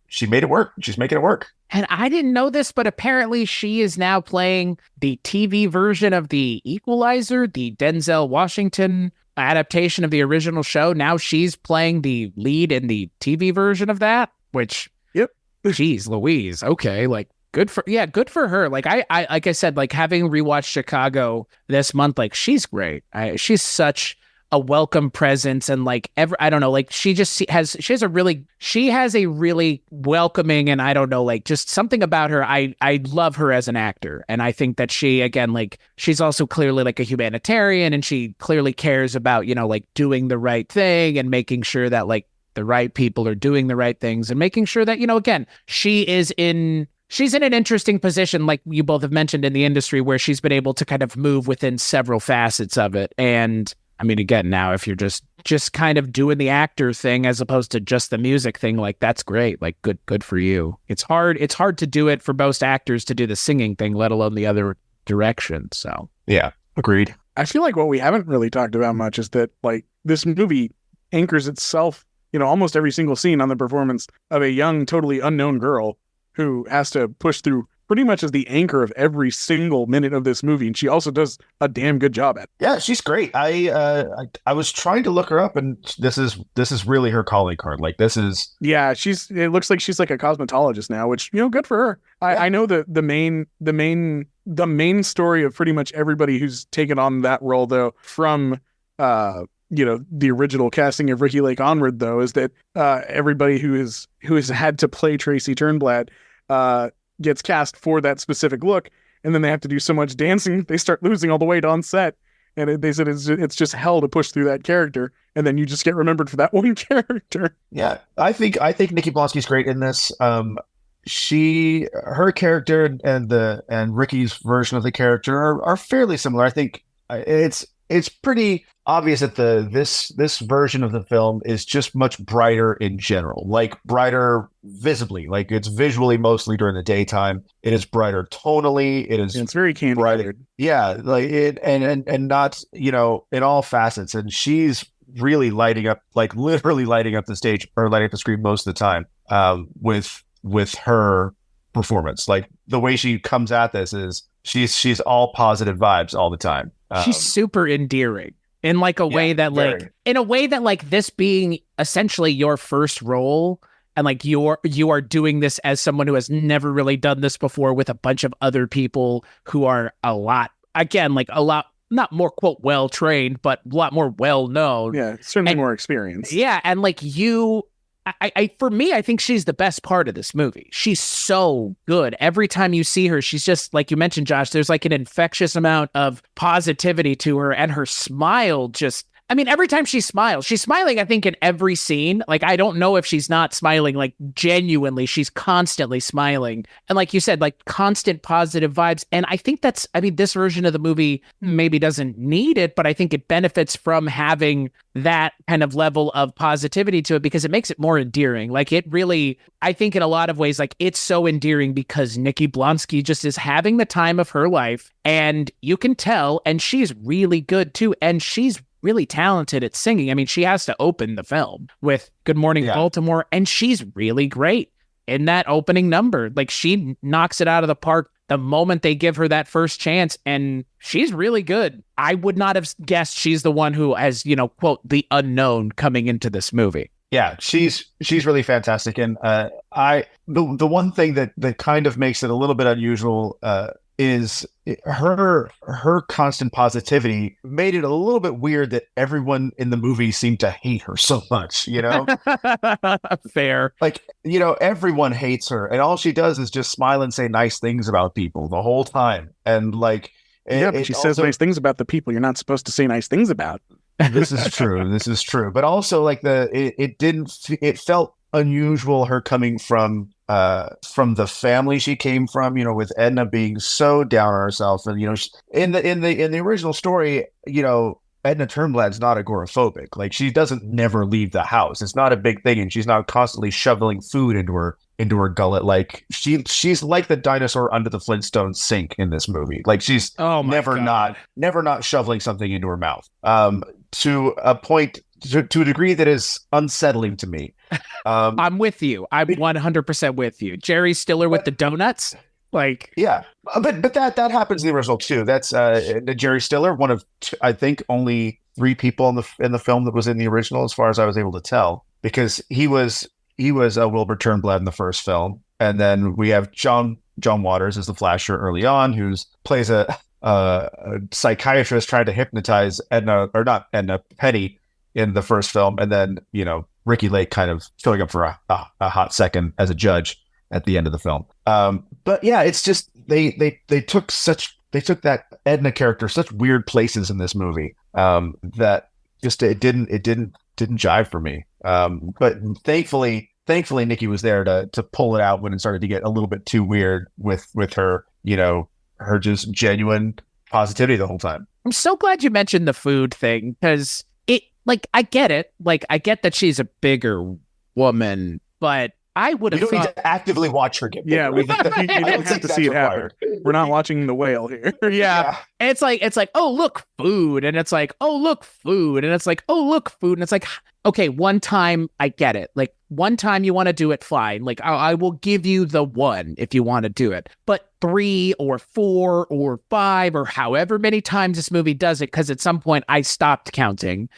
she made it work. She's making it work. And I didn't know this, but apparently she is now playing the TV version of The Equalizer, the Denzel Washington adaptation of the original show. Now she's playing the lead in the TV version of that, which, geez Louise. Okay. Like, good for her. Like I said, like, having rewatched Chicago this month, like, she's great. She's such a welcome presence, and like I don't know, like, she has a really welcoming, and I don't know, like, just something about her. I love her as an actor, and I think that she, again, like, she's also clearly like a humanitarian, and she clearly cares about like doing the right thing and making sure that like the right people are doing the right things, and making sure that again, she's in an interesting position, like you both have mentioned, in the industry, where she's been able to kind of move within several facets of it. And I mean, again, now if you're just kind of doing the actor thing as opposed to just the music thing, like, that's great. Like, good for you. It's hard to do it for most actors to do the singing thing, let alone the other direction. So yeah, agreed. I feel like what we haven't really talked about much is that, like, this movie anchors itself, almost every single scene on the performance of a young, totally unknown girl who has to push through pretty much as the anchor of every single minute of this movie, and she also does a damn good job at it. Yeah, she's great. I was trying to look her up, and this is really her calling card. Like, this is it looks like she's like a cosmetologist now, which good for her. I know that the main story of pretty much everybody who's taken on that role, though, from the original casting of Ricki Lake onward, though, is that everybody who has had to play Tracy Turnblad gets cast for that specific look, and then they have to do so much dancing, they start losing all the weight on set. And they said it's just hell to push through that character, and then you just get remembered for that one character. Yeah, I think Nikki Blonsky's great in this. Her character and Ricky's version of the character are fairly similar. I think it's pretty obvious that this version of the film is just much brighter in general, like brighter visibly, like it's visually mostly during the daytime. It is brighter tonally. It's very candy brighter. Yeah, like it and not in all facets. And she's really lighting up, like literally lighting up the stage or lighting up the screen most of the time with her performance. Like the way she comes at this is she's all positive vibes all the time. She's super endearing in like a way that like this being essentially your first role, and like you are doing this as someone who has never really done this before with a bunch of other people who are a lot not more quote well trained, but a lot more well known. Yeah, certainly more experienced. Yeah, and like for me, I think she's the best part of this movie. She's so good. Every time you see her, she's just, like you mentioned, Josh, there's like an infectious amount of positivity to her, and her smile just, I mean, every time she smiles, she's smiling, I think, in every scene. Like, I don't know if she's not smiling, like, genuinely. She's constantly smiling. And like you said, like, constant positive vibes. And I think this version of the movie maybe doesn't need it, but I think it benefits from having that kind of level of positivity to it, because it makes it more endearing. Like, it really, I think in a lot of ways, like, it's so endearing because Nikki Blonsky just is having the time of her life, and you can tell, and she's really good too. And she's really talented at singing. I mean, she has to open the film with Good Morning Baltimore, and she's really great in that opening number. Like, she knocks it out of the park the moment they give her that first chance, and she's really good. I would not have guessed she's the one who has, quote, the unknown coming into this movie. Yeah, she's really fantastic. And the one thing that kind of makes it a little bit unusual is her constant positivity made it a little bit weird that everyone in the movie seemed to hate her so much, Fair. Like, everyone hates her, and all she does is just smile and say nice things about people the whole time. And like, but she says nice things about the people you're not supposed to say nice things about. This is true. But also, like, it felt unusual, her coming from the family she came from, with Edna being so down on herself. And, in the original story, Edna Turnblad's not agoraphobic. Like, she doesn't never leave the house. It's not a big thing. And she's not constantly shoveling food into her gullet. Like, she's like the dinosaur under the Flintstone sink in this movie. Like, she's never not shoveling something into her mouth. To a point, to a degree that is unsettling to me. I'm with you. I'm 100% with you. Jerry Stiller with the donuts. Like, yeah, but that happens in the original too. That's Jerry Stiller, one of I think only 3 people in the film that was in the original, as far as I was able to tell, because he was Wilbur Turnblad in the first film, and then we have John Waters as the Flasher early on, who plays a psychiatrist trying to hypnotize Penny in the first film, and then Ricky Lake kind of showing up for a hot second as a judge at the end of the film. But yeah, it's just they took that Edna character such weird places in this movie that just it didn't jive for me. But thankfully Nikki was there to pull it out when it started to get a little bit too weird with her, her just genuine positivity the whole time. I'm so glad you mentioned the food thing, because I get it. Like, I get that she's a bigger woman, but I would have thought... You don't need to actively watch her get bigger. Yeah, you don't have to see it happen. We're not watching The Whale here. Yeah. And it's like, oh, look, food. And it's like, oh, look, food. And it's like, oh, look, food. And it's like, okay, one time, I get it. Like, one time you want to do it, fine. Like, I will give you the one if you want to do it. But 3 or 4 or 5 or however many times this movie does it, because at some point I stopped counting.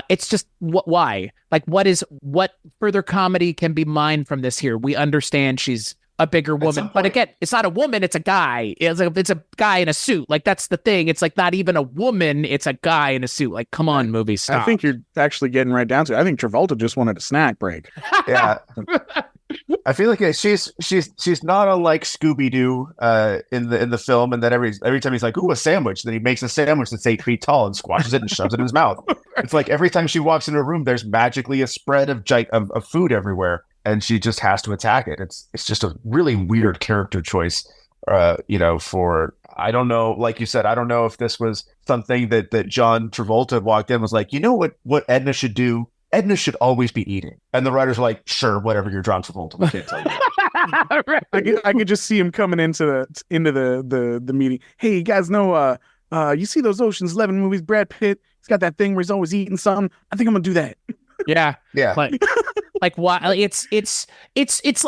It's just, why? Like, what further comedy can be mined from this here? We understand she's a bigger woman, but again, it's not a woman, it's a guy. It's a guy in a suit. Like, that's the thing. It's like not even a woman, it's a guy in a suit. Like, come on, movie, stop. I think you're actually getting right down to it. I think Travolta just wanted a snack break. Yeah. I feel like she's not unlike Scooby-Doo in the film, and then every time he's like, ooh, a sandwich, then he makes a sandwich that's 8 feet tall and squashes it and shoves it in his mouth. It's like every time she walks into a room, there's magically a spread of food everywhere, and she just has to attack it. It's just a really weird character choice, for, I don't know, like you said, I don't know if this was something that John Travolta walked in was like, what Edna should do? Edna should always be eating. And the writers are like, sure, whatever, you're John Travolta. We can't tell you. I could just see him coming into the meeting. Hey, you guys know, you see those Ocean's 11 movies, Brad Pitt, He's got that thing where he's always eating something. I think I'm gonna do that. Yeah. Yeah. Like why it's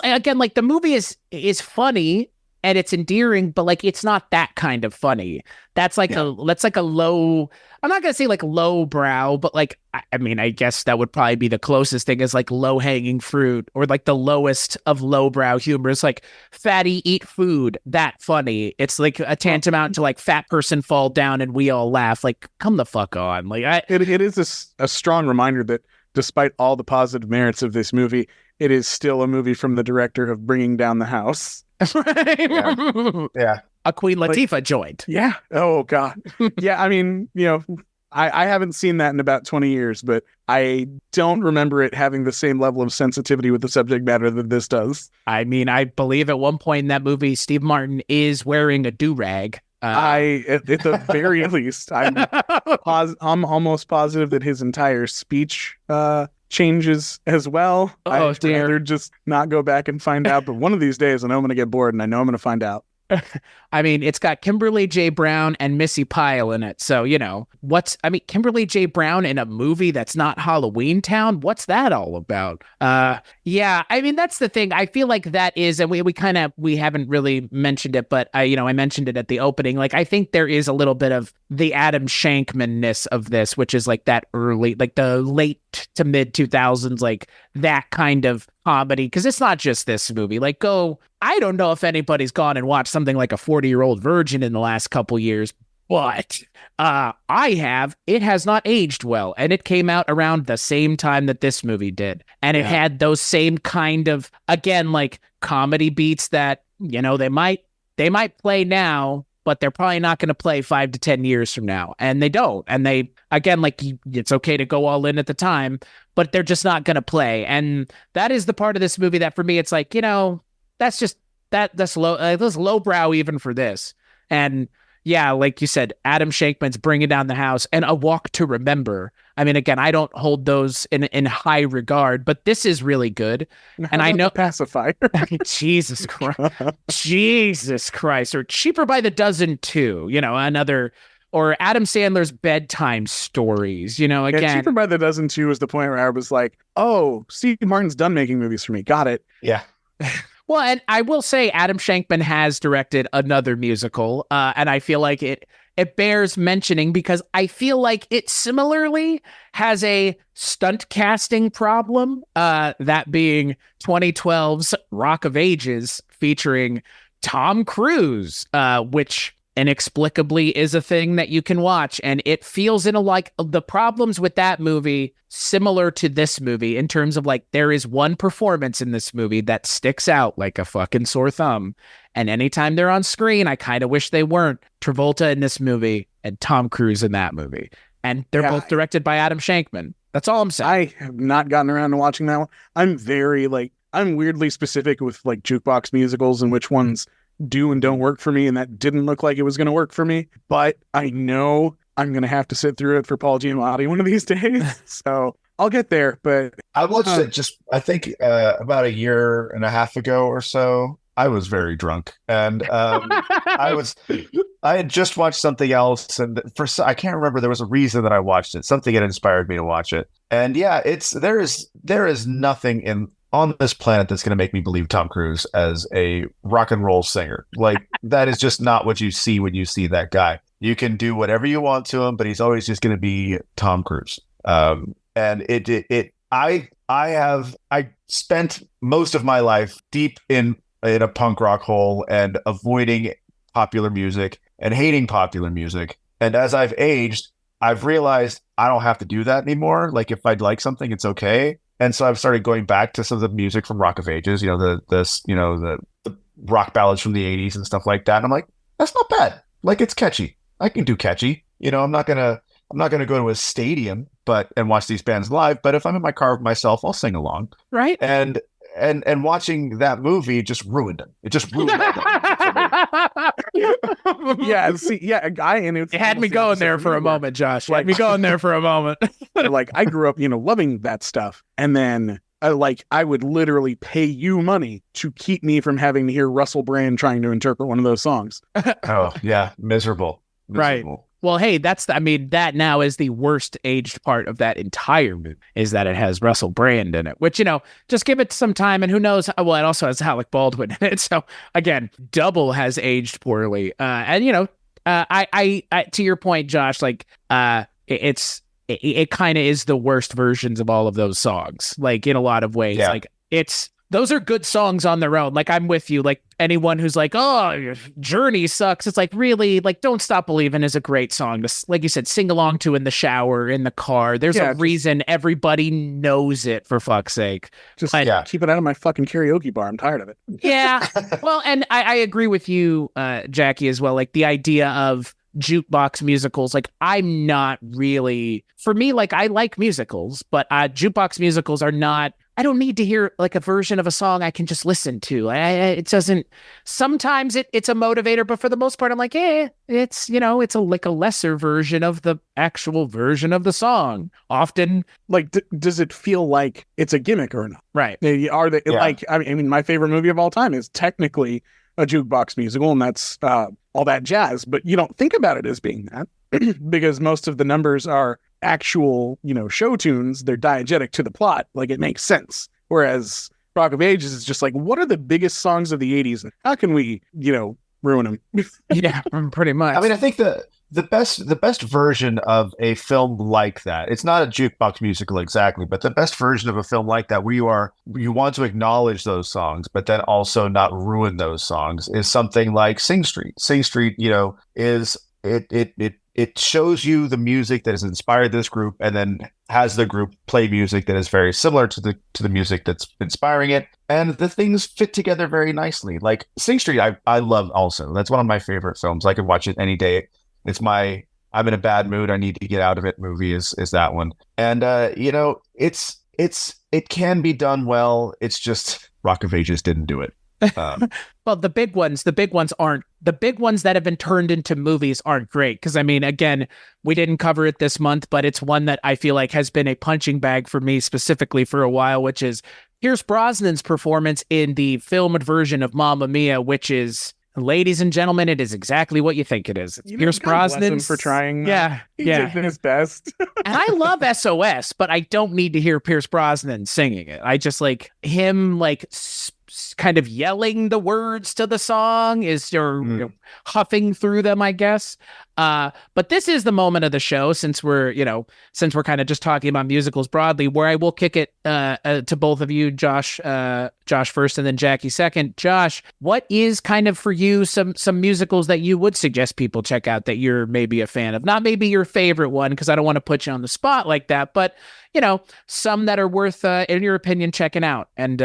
again, like the movie is funny and it's endearing, but like it's not that kind of funny. That's like a low, I'm not gonna say like low brow, but like I mean, I guess that would probably be the closest thing is like low hanging fruit, or like the lowest of low brow humor. It's like fatty eat food, that funny. It's like a tantamount to like fat person fall down and we all laugh. Like, come the fuck on. Like it is a strong reminder that despite all the positive merits of this movie, it is still a movie from the director of Bringing Down the House. Yeah. A Queen Latifah joint. Yeah. Oh, God. Yeah, I mean, I haven't seen that in about 20 years, but I don't remember it having the same level of sensitivity with the subject matter that this does. I mean, I believe at one point in that movie, Steve Martin is wearing a do-rag. At the very least, I'm almost positive that his entire speech changes as well. I'd rather just not go back and find out, but one of these days I know I'm going to get bored and I know I'm going to find out. I mean, it's got Kimberly J. Brown and Missy Pyle in it. So, Kimberly J. Brown in a movie that's not Halloween Town? What's that all about? Yeah, I mean, that's the thing. I feel like that is, and we haven't really mentioned it, but I mentioned it at the opening. Like, I think there is a little bit of the Adam Shankman-ness of this, which is like that early, like the late to mid 2000s, like that kind of comedy. Because it's not just this movie. Like, I don't know if anybody's gone and watched something like a 40-Year-Old Virgin in the last couple years, but I have. It has not aged well, and it came out around the same time that this movie did, and it had those same kind of, again, like comedy beats that they might play now, but they're probably not going to play 5 to 10 years from now, and they don't. And they, again, like it's okay to go all in at the time, but they're just not going to play, and that is the part of this movie that for me it's like that's just that's low. That's lowbrow even for this. And yeah, like you said, Adam Shankman's Bringing Down the House and A Walk to Remember. I mean, again, I don't hold those in high regard, but this is really good. And I know Pacifier. Jesus Christ, or Cheaper by the Dozen too. Another. Or Adam Sandler's Bedtime Stories. Again, Cheaper by the Dozen too was the point where I was like, oh, Steve Martin's done making movies for me. Got it. Yeah. Well, and I will say Adam Shankman has directed another musical, and I feel like it bears mentioning because I feel like it similarly has a stunt casting problem, that being 2012's Rock of Ages featuring Tom Cruise, which inexplicably is a thing that you can watch, and it feels like the problems with that movie similar to this movie in terms of like there is one performance in this movie that sticks out like a fucking sore thumb, and anytime they're on screen I kind of wish they weren't. Travolta in this movie and Tom Cruise in that movie, and they're both directed by Adam Shankman. That's all I'm saying. I have not gotten around to watching that one. I'm weirdly specific with like jukebox musicals and which ones do and don't work for me, and that didn't look like it was going to work for me, but I know I'm going to have to sit through it for Paul Giamatti one of these days, so I'll get there. But I watched it I think about a year and a half ago or so. I was very drunk, and I had just watched something else, and I can't remember, there was a reason that I watched it. Something had inspired me to watch it, and yeah, there is nothing on this planet that's going to make me believe Tom Cruise as a rock and roll singer. Like, that is just not what you see when you see that guy. You can do whatever you want to him, but he's always just going to be Tom Cruise. And I spent most of my life deep in a punk rock hole and avoiding popular music and hating popular music. And as I've aged, I've realized I don't have to do that anymore. Like, if I'd like something, it's okay. And so I've started going back to some of the music from Rock of Ages, the rock ballads from the 80s and stuff like that. And I'm like, that's not bad. Like, it's catchy. I can do catchy. I'm not gonna go to a stadium and watch these bands live, but if I'm in my car with myself, I'll sing along. Right. And watching that movie just ruined it. It just ruined it. Yeah, see, yeah, it had me going there for a moment, Josh. Had me going there for a moment. Like, I grew up, loving that stuff, and then I would literally pay you money to keep me from having to hear Russell Brand trying to interpret one of those songs. Oh yeah, miserable. Right. Well, hey, that now is the worst aged part of that entire movie, is that it has Russell Brand in it, which, just give it some time and who knows. Well, it also has Alec Baldwin in it. So again, double has aged poorly. And, I to your point, Josh, like, it kind of is the worst versions of all of those songs, like in a lot of ways. Like those are good songs on their own. Like, I'm with you. Like, anyone who's like, oh, Journey sucks. It's like, really, like, Don't Stop Believin' is a great song to, like you said, sing along to in the shower, in the car. There's a reason everybody knows it, for fuck's sake. Just keep it out of my fucking karaoke bar. I'm tired of it. Yeah. Well, and I agree with you, Jackie, as well. Like, the idea of jukebox musicals, like, I'm not really, for me, like, I like musicals, but jukebox musicals are not, I don't need to hear like a version of a song I can just listen to. It doesn't, sometimes it's a motivator, but for the most part, I'm like, it's, it's like a lesser version of the actual version of the song. Often, like, does it feel like it's a gimmick or not? Right. Like, I mean, my favorite movie of all time is technically a jukebox musical, and that's All That Jazz, but you don't think about it as being that because most of the numbers are actual, show tunes. They're diegetic to the plot. Like, it makes sense. Whereas Rock of Ages is just like, what are the biggest songs of the 80s? How can we, ruin them? Yeah, pretty much. I mean, I think the best version of a film like that, it's not a jukebox musical exactly, but the best version of a film like that where you want to acknowledge those songs, but then also not ruin those songs, is something like Sing Street. Sing Street, is it shows you the music that has inspired this group, and then has the group play music that is very similar to the music that's inspiring it, and the things fit together very nicely. Like Sing Street, I love also. That's one of my favorite films. I could watch it any day. It's my I'm in a bad mood, I need to get out of it movie is that one. And it can be done well. It's just Rock of Ages didn't do it. Well, the big ones that have been turned into movies aren't great. Because, I mean, again, we didn't cover it this month, but it's one that I feel like has been a punching bag for me specifically for a while, which is Pierce Brosnan's performance in the filmed version of Mamma Mia, which is, ladies and gentlemen, it is exactly what you think it is. It's Pierce Brosnan for trying. He did his best. And I love SOS, but I don't need to hear Pierce Brosnan singing it. I just like him, like kind of yelling the words to the song huffing through them, I guess. But this is the moment of the show, since we're kind of just talking about musicals broadly, where I will kick it to both of you, Josh first and then Jackie second. Josh, what is kind of for you some musicals that you would suggest people check out that you're maybe a fan of? Not maybe your favorite one, because I don't want to put you on the spot like that, but some that are worth, in your opinion, checking out. And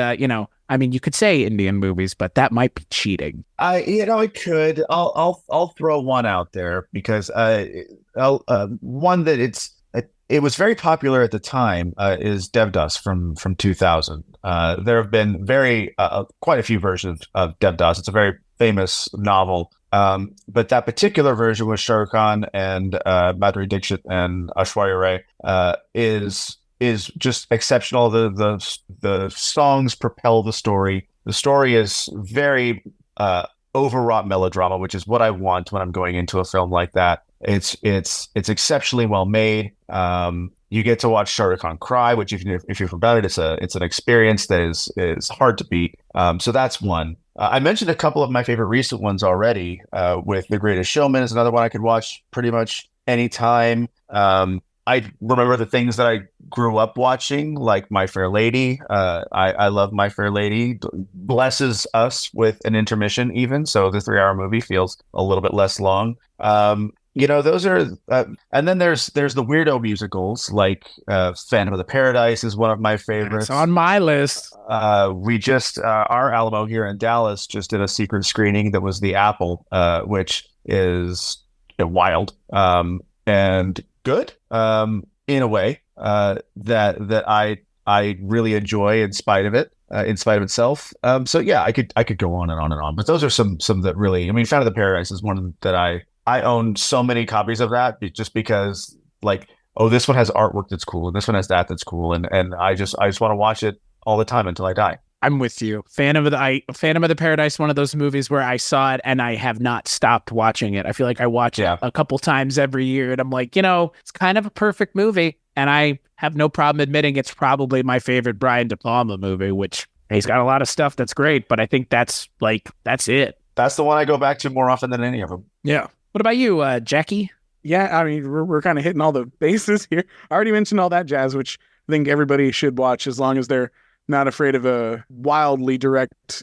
I mean, you could say Indian movies, but that might be cheating. I could. I'll throw one out there because one that it was very popular at the time is Devdas from 2000. There have been quite a few versions of Devdas. It's a very famous novel. But that particular version with Shah Rukh Khan and Madhuri Dixit and Aishwarya Rai is just exceptional. The songs propel the story. The story is very overwrought melodrama, which is what I want when I'm going into a film like that. It's exceptionally well made. You get to watch Shah Rukh Khan cry, which if you're about it, it's an experience that is hard to beat. So that's one. I mentioned a couple of my favorite recent ones already. With The Greatest Showman is another one I could watch pretty much anytime. I remember the things that I grew up watching, like My Fair Lady. I love My Fair Lady. Blesses us with an intermission even, so the 3-hour movie feels a little bit less long. Those are, and then there's the weirdo musicals, like Phantom of the Paradise is one of my favorites. It's on my list. We just, our Alamo here in Dallas just did a secret screening that was The Apple, which is wild and good in a way that I really enjoy in spite of it. In spite of itself. So yeah, I could go on and on and on, but those are some that really, I mean, Phantom of the Paradise is one that I own so many copies of that just because, like, oh, this one has artwork that's cool and this one has that's cool, and I just want to watch it all the time until I die. I'm with you. Phantom of the Paradise, one of those movies where I saw it and I have not stopped watching it. I feel like I watch it a couple times every year, and I'm like, it's kind of a perfect movie, and I have no problem admitting it's probably my favorite Brian De Palma movie, which he's got a lot of stuff that's great, but I think that's it. That's the one I go back to more often than any of them. Yeah. What about you, Jackie? Yeah, I mean, we're kind of hitting all the bases here. I already mentioned all that jazz, which I think everybody should watch as long as they're not afraid of a wildly direct,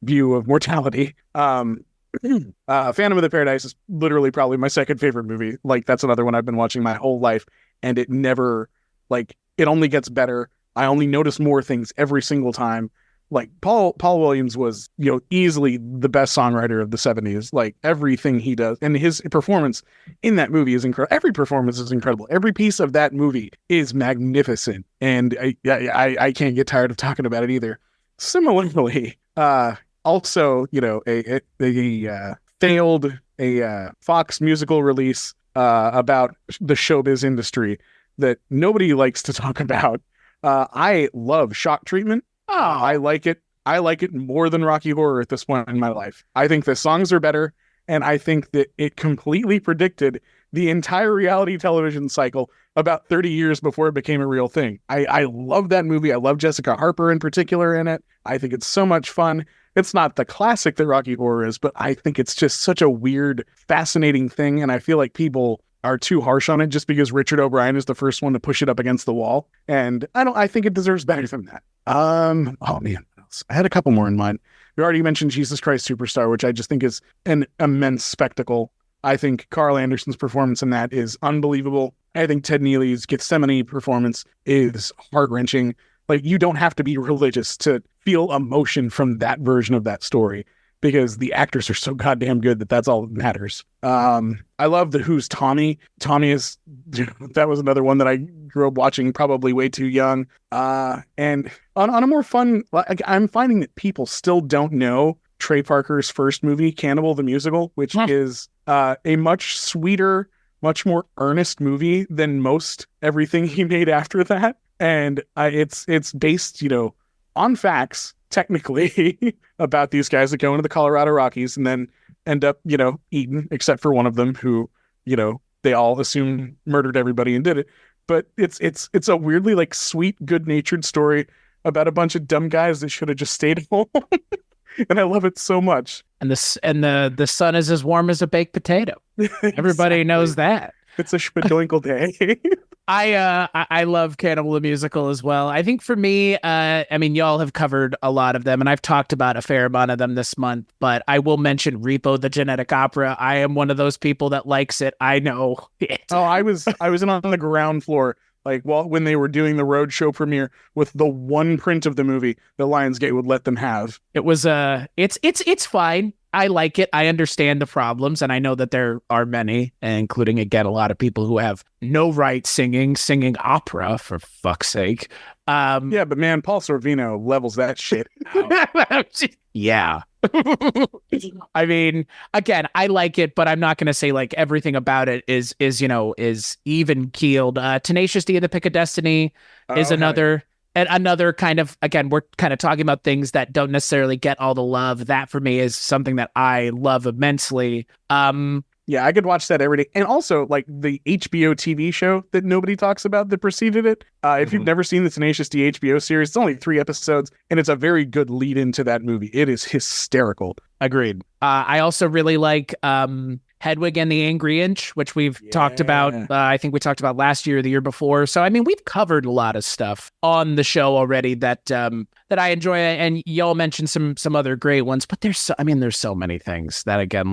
view of mortality. Phantom of the Paradise is literally probably my second favorite movie. Like, that's another one I've been watching my whole life, and it never, it only gets better. I only notice more things every single time. Like, Paul Williams was, easily the best songwriter of the 70s. Like, everything he does, and his performance in that movie is incredible. Every performance is incredible. Every piece of that movie is magnificent. And I can't get tired of talking about it either. Similarly, also, a failed Fox musical release about the showbiz industry that nobody likes to talk about. I love Shock Treatment. Oh, I like it. I like it more than Rocky Horror at this point in my life. I think the songs are better, and I think that it completely predicted the entire reality television cycle about 30 years before it became a real thing. I love that movie. I love Jessica Harper in particular in it. I think it's so much fun. It's not the classic that Rocky Horror is, but I think it's just such a weird, fascinating thing, and I feel like people are too harsh on it just because Richard O'Brien is the first one to push it up against the wall. And I think it deserves better than that. Oh man, what else? I had a couple more in mind. We already mentioned Jesus Christ Superstar, which I just think is an immense spectacle. I think Carl Anderson's performance in that is unbelievable. I think Ted Neely's Gethsemane performance is heart-wrenching. Like, you don't have to be religious to feel emotion from that version of that story, because the actors are so goddamn good that's all that matters. I love the Who's Tommy. Tommy is, that was another one that I grew up watching probably way too young. And on a more fun, I'm finding that people still don't know Trey Parker's first movie, Cannibal the Musical, which is a much sweeter, much more earnest movie than most everything he made after that. And it's based, on facts, technically, about these guys that go into the Colorado Rockies and then end up, eaten, except for one of them who, they all assume murdered everybody and did it. But it's a weirdly sweet, good-natured story about a bunch of dumb guys that should have just stayed home. And I love it so much. And the sun is as warm as a baked potato. Everybody knows that. It's a spadoinkle day. I love Cannibal the Musical as well. I think for me, y'all have covered a lot of them, and I've talked about a fair amount of them this month, but I will mention Repo the Genetic Opera. I am one of those people that likes it. I know it. Oh, I was in on the ground floor, when they were doing the roadshow premiere with the one print of the movie that Lionsgate would let them have. It was it's fine. I like it. I understand the problems, and I know that there are many, including, again, a lot of people who have no right singing opera, for fuck's sake. Yeah, but man, Paul Sorvino levels that shit out. Yeah. I mean, again, I like it, but I'm not going to say everything about it is even keeled. Tenacious D of the Pick of Destiny is another. And another kind of, again, we're kind of talking about things that don't necessarily get all the love. That for me is something that I love immensely. Yeah, I could watch that every day. And also, the HBO TV show that nobody talks about that preceded it. If you've never seen the Tenacious D HBO series, it's only 3 episodes, and it's a very good lead into that movie. It is hysterical. Agreed. I also really like Hedwig and the Angry Inch, which we've talked about. I think we talked about last year or the year before. So, we've covered a lot of stuff on the show already that I enjoy. And y'all mentioned some other great ones, but there's so many things that, again,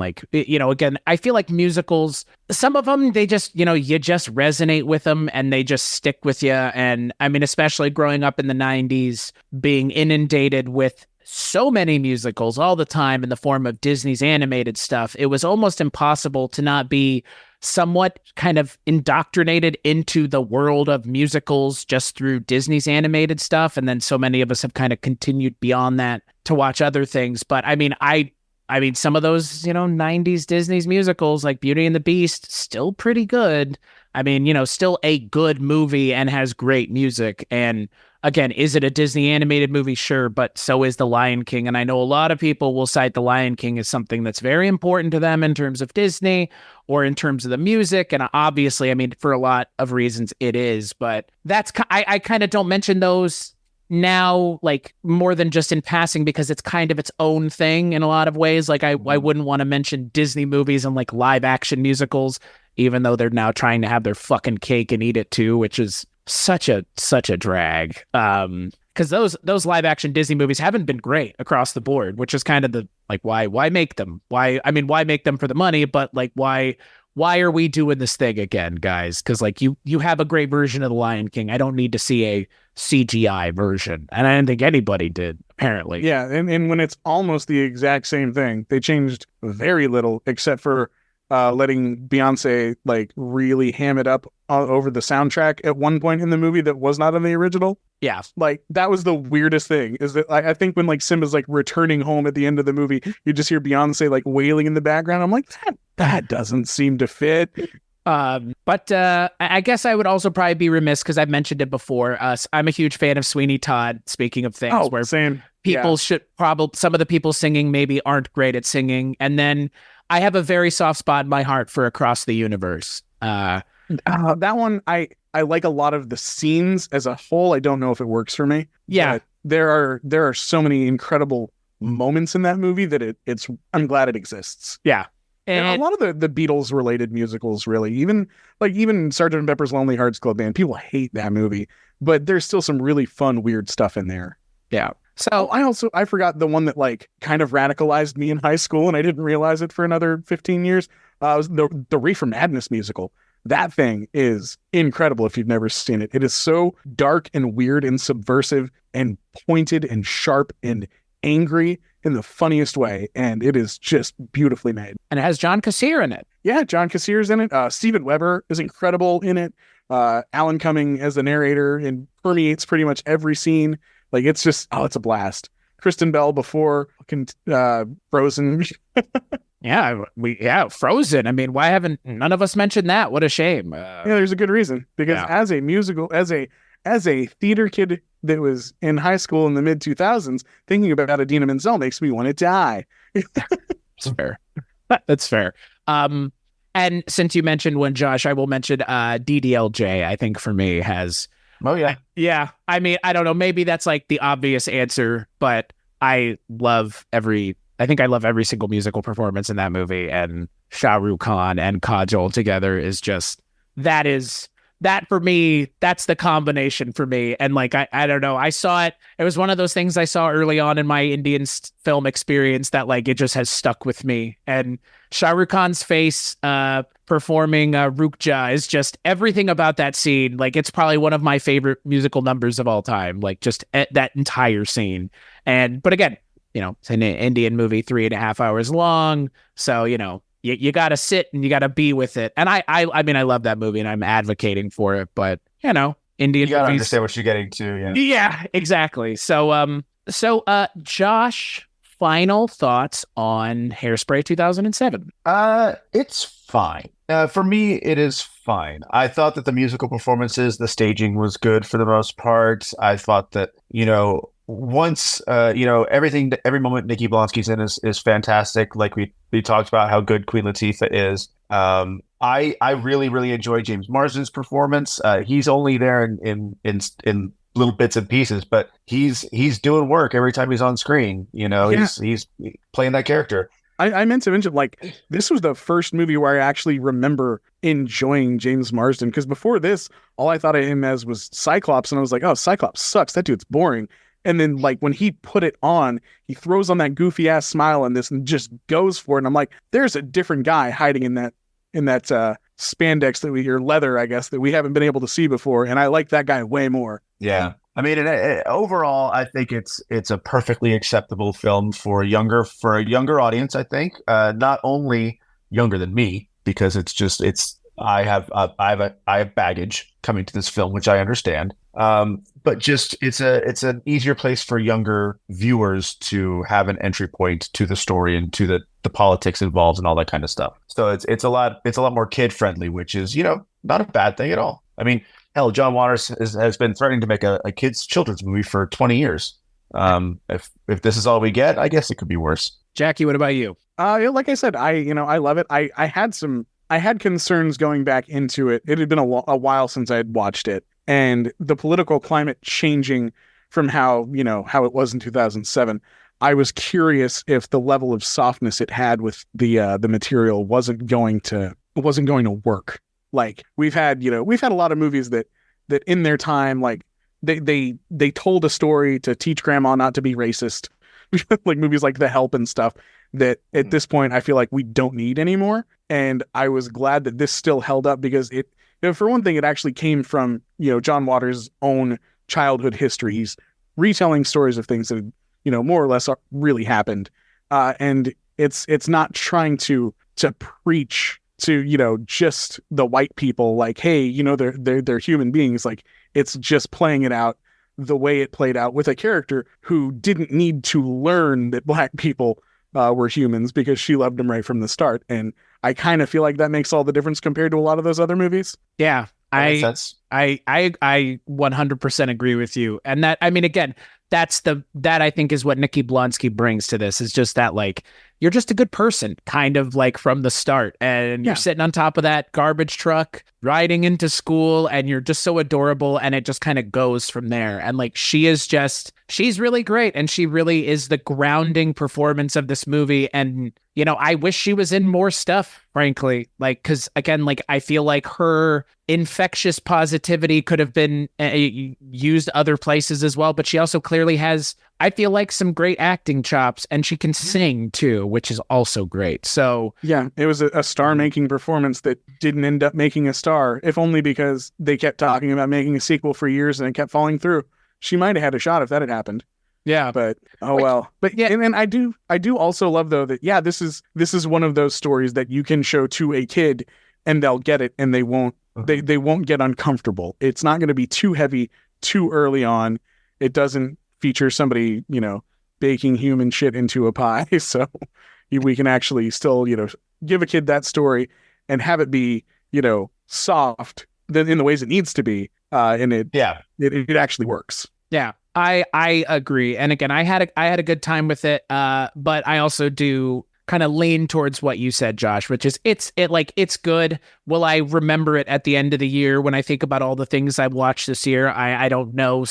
I feel like musicals, some of them, they just, you just resonate with them and they just stick with you. And especially growing up in the 90s, being inundated with so many musicals all the time in the form of Disney's animated stuff, it was almost impossible to not be somewhat kind of indoctrinated into the world of musicals just through Disney's animated stuff. And then so many of us have kind of continued beyond that to watch other things. But some of those, 90s Disney's musicals like Beauty and the Beast, still pretty good. Still a good movie and has great music. And again, is it a Disney animated movie? Sure, but so is The Lion King. And I know a lot of people will cite The Lion King as something that's very important to them in terms of Disney or in terms of the music. And obviously, I mean, for a lot of reasons it is, but I kind of don't mention those now, like more than just in passing, because it's kind of its own thing in a lot of ways. Like I wouldn't want to mention Disney movies and like live action musicals, even though they're now trying to have their fucking cake and eat it too, which is such a drag. Because those live action Disney movies haven't been great across the board, which is kind of the like why make them? Why make them for the money? But like why are we doing this thing again, guys? Because like you have a great version of The Lion King. I don't need to see a CGI version, and I didn't think anybody did, apparently. Yeah, and when it's almost the exact same thing, they changed very little except for letting Beyonce like really ham it up over the soundtrack at one point in the movie that was not in the original. Yeah, like that was the weirdest thing. Is that I think when like Simba's like returning home at the end of the movie, you just hear Beyonce like wailing in the background. I'm like, that doesn't seem to fit. But I guess I would also probably be remiss because I've mentioned it before. I'm a huge fan of Sweeney Todd. Speaking of things where same. People should probably, some of the people singing maybe aren't great at singing. And then I have a very soft spot in my heart for Across the Universe. That one, I like a lot of the scenes as a whole. I don't know if it works for me. Yeah. There are so many incredible moments in that movie that I'm glad it exists. Yeah. And a lot of the Beatles related musicals, really, even Sgt. Pepper's Lonely Hearts Club Band, people hate that movie, but there's still some really fun, weird stuff in there. Yeah. So I forgot the one that like kind of radicalized me in high school, and I didn't realize it for another 15 years. Was the Reefer Madness musical. That thing is incredible if you've never seen it. It is so dark and weird and subversive and pointed and sharp and angry in the funniest way, and it is just beautifully made. And it has John Kassir in it. Yeah, John Kassir's in it. Steven Weber is incredible in it. Alan Cumming as the narrator and permeates pretty much every scene. Like it's just, it's a blast. Kristen Bell before Frozen. Frozen. I mean, why haven't none of us mentioned that? What a shame. There's a good reason, because as a musical, as a theater kid that was in high school in the mid 2000s, thinking about Idina Menzel makes me want to die. That's fair. That's fair. And since you mentioned one, Josh, I will mention DDLJ. I think for me has. Oh yeah. Yeah. I mean, I don't know. Maybe that's like the obvious answer, but I love every single musical performance in that movie, and Shah Rukh Khan and Kajol together is just, that for me, that's the combination for me. And like, I don't know, I saw it. It was one of those things I saw early on in my Indian film experience that like, it just has stuck with me. And Shah Rukh Khan's face performing Rukja is just everything about that scene. Like, it's probably one of my favorite musical numbers of all time. Like just that entire scene. But again, it's an Indian movie, 3.5 hours long. So, you got to sit and you got to be with it. And I mean, I love that movie and I'm advocating for it, but Indian you got to movies, understand what you're getting to. Yeah, exactly. So, Josh, final thoughts on Hairspray 2007. It's fine. For me, it is fine. I thought that the musical performances, the staging was good for the most part. I thought that, once everything, every moment Nikki Blonsky's in is fantastic. Like we talked about how good Queen Latifah is. I really, really enjoy James Marsden's performance. He's only there in little bits and pieces, but he's doing work every time he's on screen. He's playing that character. I meant to mention, like, this was the first movie where I actually remember enjoying James Marsden, because before this, all I thought of him as was Cyclops, and I was like, oh, Cyclops sucks. That dude's boring. And then, like, when he put it on, he throws on that goofy ass smile in this and just goes for it. And I'm like, there's a different guy hiding in that spandex or leather, I guess, that we haven't been able to see before. And I like that guy way more. Yeah. I mean, overall, I think it's a perfectly acceptable film for a younger audience. I think not only younger than me, because I have baggage coming to this film, which I understand. But just it's an easier place for younger viewers to have an entry point to the story and to the politics involved and all that kind of stuff. So it's a lot more kid friendly, which is not a bad thing at all. I mean, hell, John Waters has been threatening to make a children's movie for 20 years. If this is all we get, I guess it could be worse. Jackie, what about you? Like I said, I love it. I had concerns going back into it. It had been a while since I had watched it, and the political climate changing from how it was in 2007. I was curious if the level of softness it had with the material wasn't going to work. Like we've had a lot of movies that in their time, like they told a story to teach grandma not to be racist, like movies like The Help and stuff that at this point I feel like we don't need anymore. And I was glad that this still held up because it, for one thing, it actually came from, John Waters' own childhood history. He's retelling stories of things that, more or less really happened. And it's not trying to preach to, just the white people like, hey, they're human beings. Like it's just playing it out the way it played out with a character who didn't need to learn that black people were humans because she loved them right from the start. And I kind of feel like that makes all the difference compared to a lot of those other movies. Yeah. I 100% agree with you. And that, I mean, again, that I think is what Nikki Blonsky brings to this, is just that, like, you're just a good person, kind of like from the start. And you're sitting on top of that garbage truck, riding into school, and you're just so adorable. And it just kind of goes from there. And like, she's really great. And she really is the grounding performance of this movie. And, I wish she was in more stuff, frankly, like, cause again, like, I feel like her infectious positivity could have been used other places as well. But she also clearly has, I feel like, some great acting chops, and she can sing too, which is also great. So yeah, it was a star-making performance that didn't end up making a star, if only because they kept talking about making a sequel for years and it kept falling through. She might have had a shot if that had happened. Yeah, but well. But yeah, and I do also love though that this is one of those stories that you can show to a kid and they'll get it and they won't they won't get uncomfortable. It's not going to be too heavy too early on. It doesn't feature somebody, baking human shit into a pie. So we can actually still, give a kid that story and have it be, soft in the ways it needs to be. And it actually works. Yeah, I agree. And again, I had a good time with it. But I also do kind of lean towards what you said, Josh, which is it's good. Will I remember it at the end of the year when I think about all the things I've watched this year? I don't know.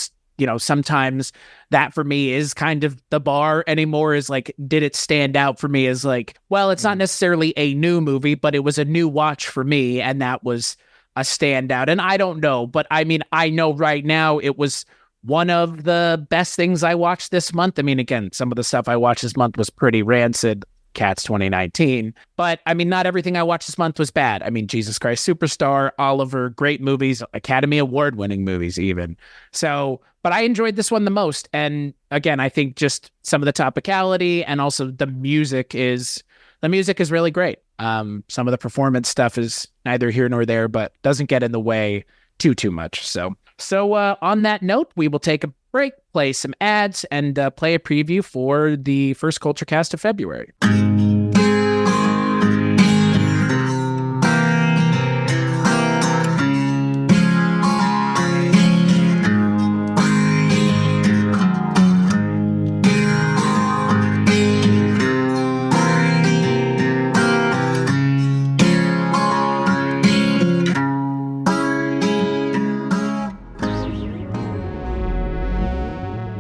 Sometimes that for me is kind of the bar anymore, is like, did it stand out for me as like, well, it's not necessarily a new movie, but it was a new watch for me. And that was a standout. And I don't know, but I mean, I know right now it was one of the best things I watched this month. I mean, again, some of the stuff I watched this month was pretty rancid. Cats 2019. But I mean, not everything I watched this month was bad. I mean, Jesus Christ Superstar, Oliver, great movies, Academy Award winning movies even. So, but I enjoyed this one the most. And again, I think just some of the topicality and also the music is really great. Some of the performance stuff is neither here nor there, but doesn't get in the way too much. So on that note, we will take a break, play some ads, and play a preview for the first Kulturecast of February.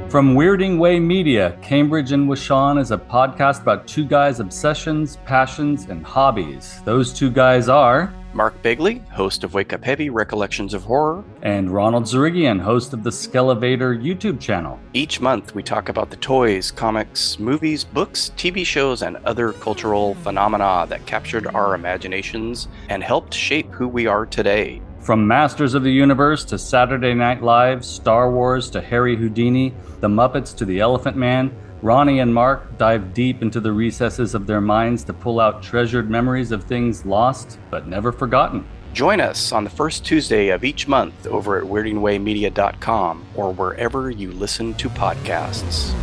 From Weirding Way Media, Cambridge and Washawn is a podcast about two guys' obsessions, passions, and hobbies. Those two guys are Mark Bigley, host of Wake Up Heavy, Recollections of Horror, and Ronald Zerigian, host of the Skelevator YouTube channel. Each month we talk about the toys, comics, movies, books, TV shows, and other cultural phenomena that captured our imaginations and helped shape who we are today. From Masters of the Universe to Saturday Night Live, Star Wars to Harry Houdini, The Muppets to The Elephant Man, Ronnie and Mark dive deep into the recesses of their minds to pull out treasured memories of things lost but never forgotten. Join us on the first Tuesday of each month over at weirdingwaymedia.com or wherever you listen to podcasts.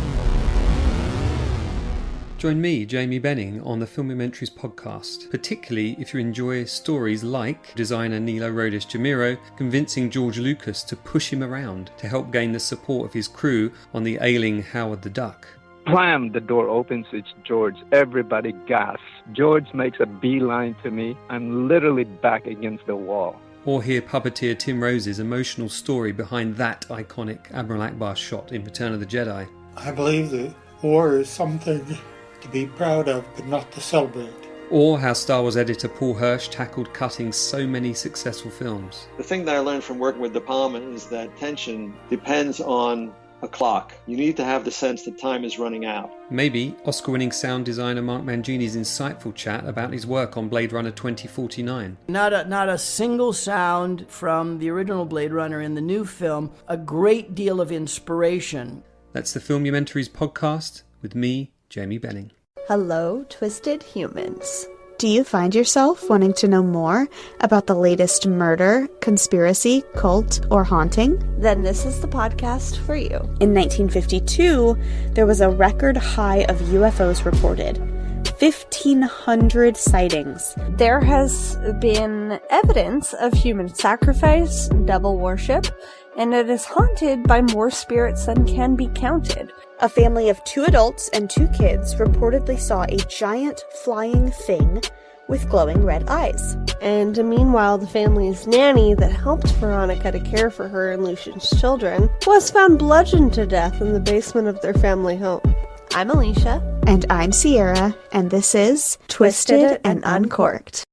Join me, Jamie Benning, on the Filmumentaries podcast, particularly if you enjoy stories like designer Nilo Rodis Jamiro convincing George Lucas to push him around to help gain the support of his crew on the ailing Howard the Duck. Blam! The door opens, it's George. Everybody gasps. George makes a beeline to me. I'm literally back against the wall. Or hear puppeteer Tim Rose's emotional story behind that iconic Admiral Akbar shot in Return of the Jedi. I believe that war is something to be proud of, but not to celebrate. Or how Star Wars editor Paul Hirsch tackled cutting so many successful films. The thing that I learned from working with De Palma is that tension depends on a clock. You need to have the sense that time is running out. Maybe Oscar-winning sound designer Mark Mangini's insightful chat about his work on Blade Runner 2049. Not a single sound from the original Blade Runner in the new film. A great deal of inspiration. That's the Filmumentaries podcast with me, Jamie Benning. Hello, Twisted Humans. Do you find yourself wanting to know more about the latest murder, conspiracy, cult, or haunting? Then this is the podcast for you. In 1952, there was a record high of UFOs reported. 1,500 sightings. There has been evidence of human sacrifice, devil worship, and it is haunted by more spirits than can be counted. A family of 2 adults and 2 kids reportedly saw a giant flying thing with glowing red eyes. And meanwhile, the family's nanny that helped Veronica to care for her and Lucian's children was found bludgeoned to death in the basement of their family home. I'm Alicia. And I'm Sierra, and this is Twisted and Uncorked.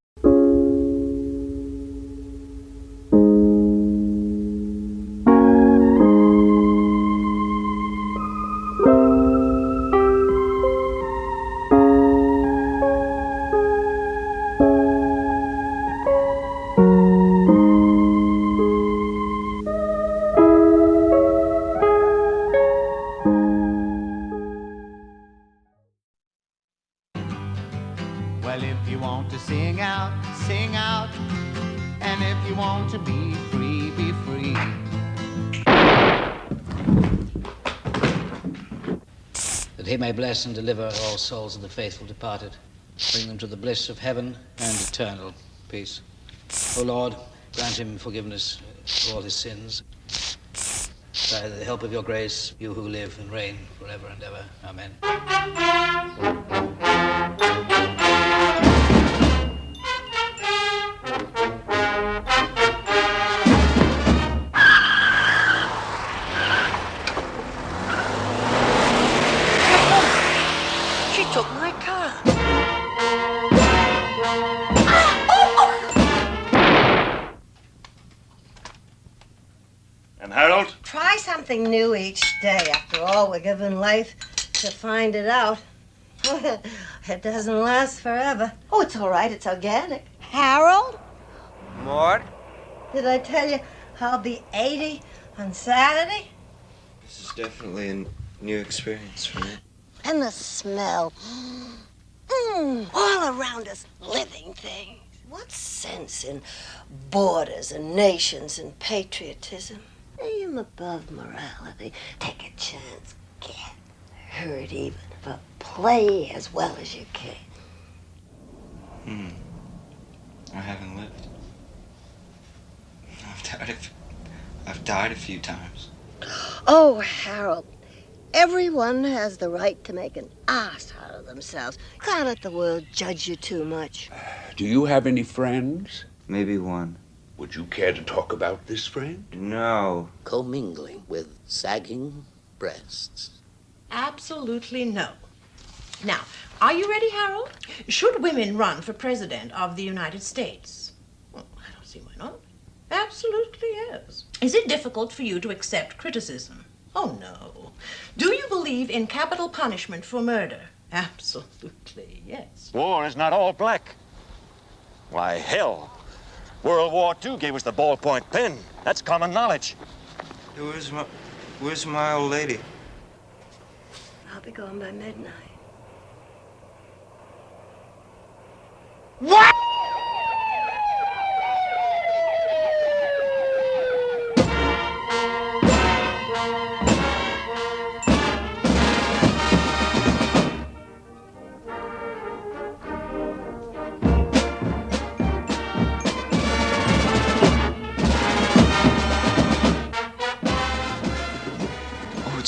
He may bless and deliver all souls of the faithful departed, bring them to the bliss of heaven and eternal peace. O Lord, grant him forgiveness of all his sins. By the help of your grace, you who live and reign forever and ever. Amen. Took my car. And Harold? Try something new each day. After all, we're given life to find it out. It doesn't last forever. Oh, it's all right. It's organic. Harold? Mort? Did I tell you I'll be 80 on Saturday? This is definitely a new experience for me. And the smell. All around us, living things. What sense in borders and nations and patriotism? I am above morality. Take a chance. Get hurt even. But play as well as you can. I haven't lived. I've died a few times. Oh, Harold. Everyone has the right to make an ass out of themselves. Can't let the world judge you too much. Do you have any friends? Maybe one. Would you care to talk about this friend? No. Commingling with sagging breasts. Absolutely no. Now, are you ready, Harold? Should women run for president of the United States? Well, I don't see why not. Absolutely yes. Is it difficult for you to accept criticism? Oh, no. Do you believe in capital punishment for murder? Absolutely, yes. War is not all black. Why, hell, World War II gave us the ballpoint pen. That's common knowledge. Where's my old lady? I'll be gone by midnight. What?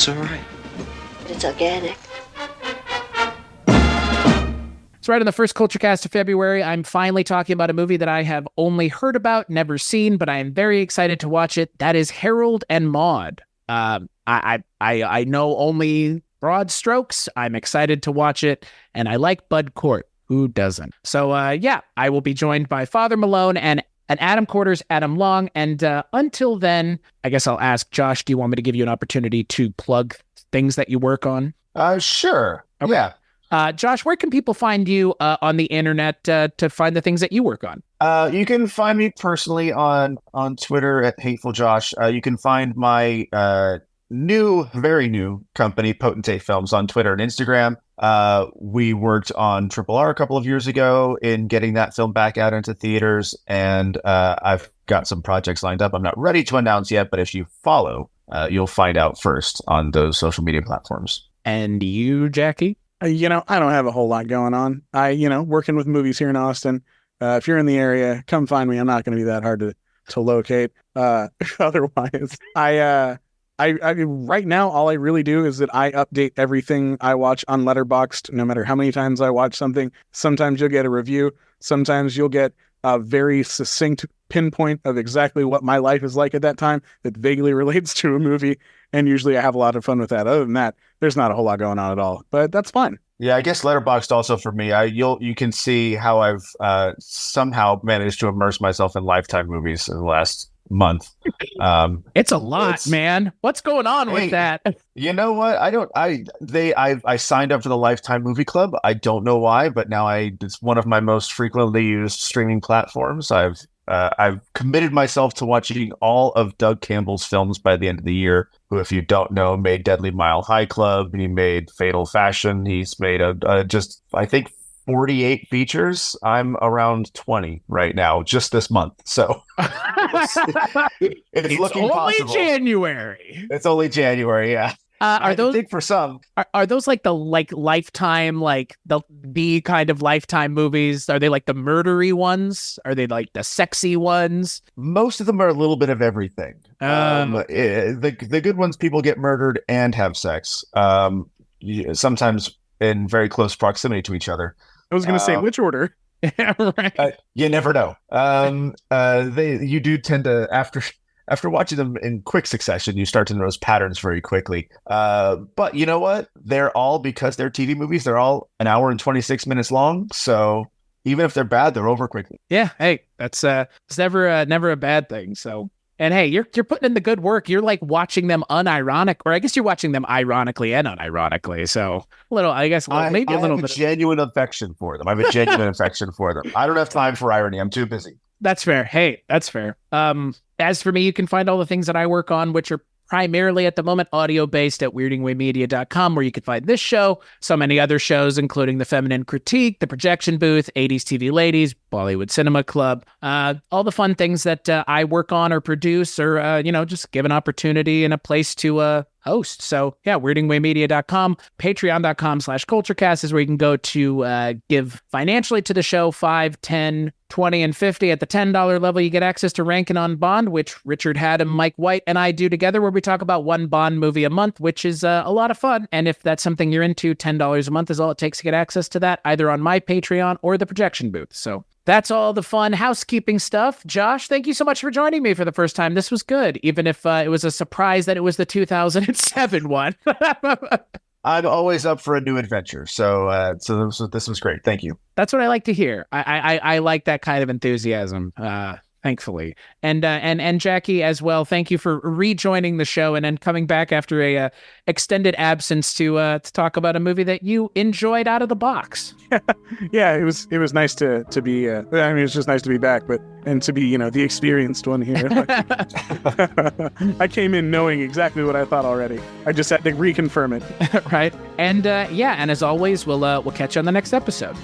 It's all right. It's organic. So right on the first Kulturecast of February, I'm finally talking about a movie that I have only heard about, never seen, but I am very excited to watch it. That is Harold and Maude. I know only broad strokes. I'm excited to watch it, and I like Bud Cort. Who doesn't? So I will be joined by Father Malone and Adam Quarters, Adam Long, and until then, I guess I'll ask Josh, do you want me to give you an opportunity to plug things that you work on? Sure. Okay. Yeah. Josh, where can people find you on the internet to find the things that you work on? You can find me personally on Twitter at Hateful Josh. You can find my very new company, Potentate Films, on Twitter and Instagram. We worked on Triple R a couple of years ago in getting that film back out into theaters, and I've got some projects lined up. I'm not ready to announce yet, but if you follow, you'll find out first on those social media platforms. And you, Jackie? I don't have a whole lot going on. Working with movies here in Austin. If you're in the area, come find me. I'm not going to be that hard to locate. Otherwise, I right now, all I really do is that I update everything I watch on Letterboxd, no matter how many times I watch something. Sometimes you'll get a review. Sometimes you'll get a very succinct pinpoint of exactly what my life is like at that time that vaguely relates to a movie. And usually I have a lot of fun with that. Other than that, there's not a whole lot going on at all, but that's fun. Yeah, I guess Letterboxd also for me, you can see how I've somehow managed to immerse myself in Lifetime movies in the last month. It's a lot, man. What's going on with that? You know what? I signed up for the Lifetime Movie Club. I don't know why, but now it's one of my most frequently used streaming platforms. I've committed myself to watching all of Doug Campbell's films by the end of the year, who, if you don't know, made Deadly Mile High Club, and he made Fatal Fashion. He's made I think 48 features. I'm around 20 right now, just this month. So it's looking possible. January. It's only January, yeah. Are those for some? Are those like the Lifetime, like the B kind of Lifetime movies? Are they like the murdery ones? Are they like the sexy ones? Most of them are a little bit of everything. The good ones, people get murdered and have sex. Sometimes in very close proximity to each other. I was going to say which order. Right. You never know. You do tend to after watching them in quick succession, you start to notice patterns very quickly. But you know what? They're all, because they're TV movies, they're all an hour and 26 minutes long. So even if they're bad, they're over quickly. Yeah. Hey, that's it's never a bad thing. So, and hey, you're putting in the good work. You're like watching them unironic, or I guess you're watching them ironically and unironically. So maybe a little bit. Genuine affection for them. I have a genuine affection for them. I don't have time for irony. I'm too busy. That's fair. Hey, that's fair. As for me, you can find all the things that I work on, which are primarily at the moment audio-based at weirdingwaymedia.com, where you can find this show, so many other shows, including The Feminine Critique, The Projection Booth, 80s TV Ladies, Bollywood Cinema Club, all the fun things that I work on or produce or, just give an opportunity and a place to host. So yeah, weirdingwaymedia.com, patreon.com/culturecast is where you can go to give financially to the show, $5, $10, $20, and $50. At the $10 level, you get access to Rankin' on Bond, which Richard Haddam, Mike White, and I do together, where we talk about one Bond movie a month, which is a lot of fun. And if that's something you're into, $10 a month is all it takes to get access to that, either on my Patreon or the Projection Booth. So that's all the fun housekeeping stuff. Josh, thank you so much for joining me for the first time. This was good, even if it was a surprise that it was the 2007 one. I'm always up for a new adventure. So this was great. Thank you. That's what I like to hear. I like that kind of enthusiasm. Thankfully. And Jackie as well. Thank you for rejoining the show and then coming back after a extended absence to talk about a movie that you enjoyed out of the box. Yeah, it was nice to be. It's just nice to be back, and to be the experienced one here. I came in knowing exactly what I thought already. I just had to reconfirm it. Right. And and as always, we'll catch you on the next episode.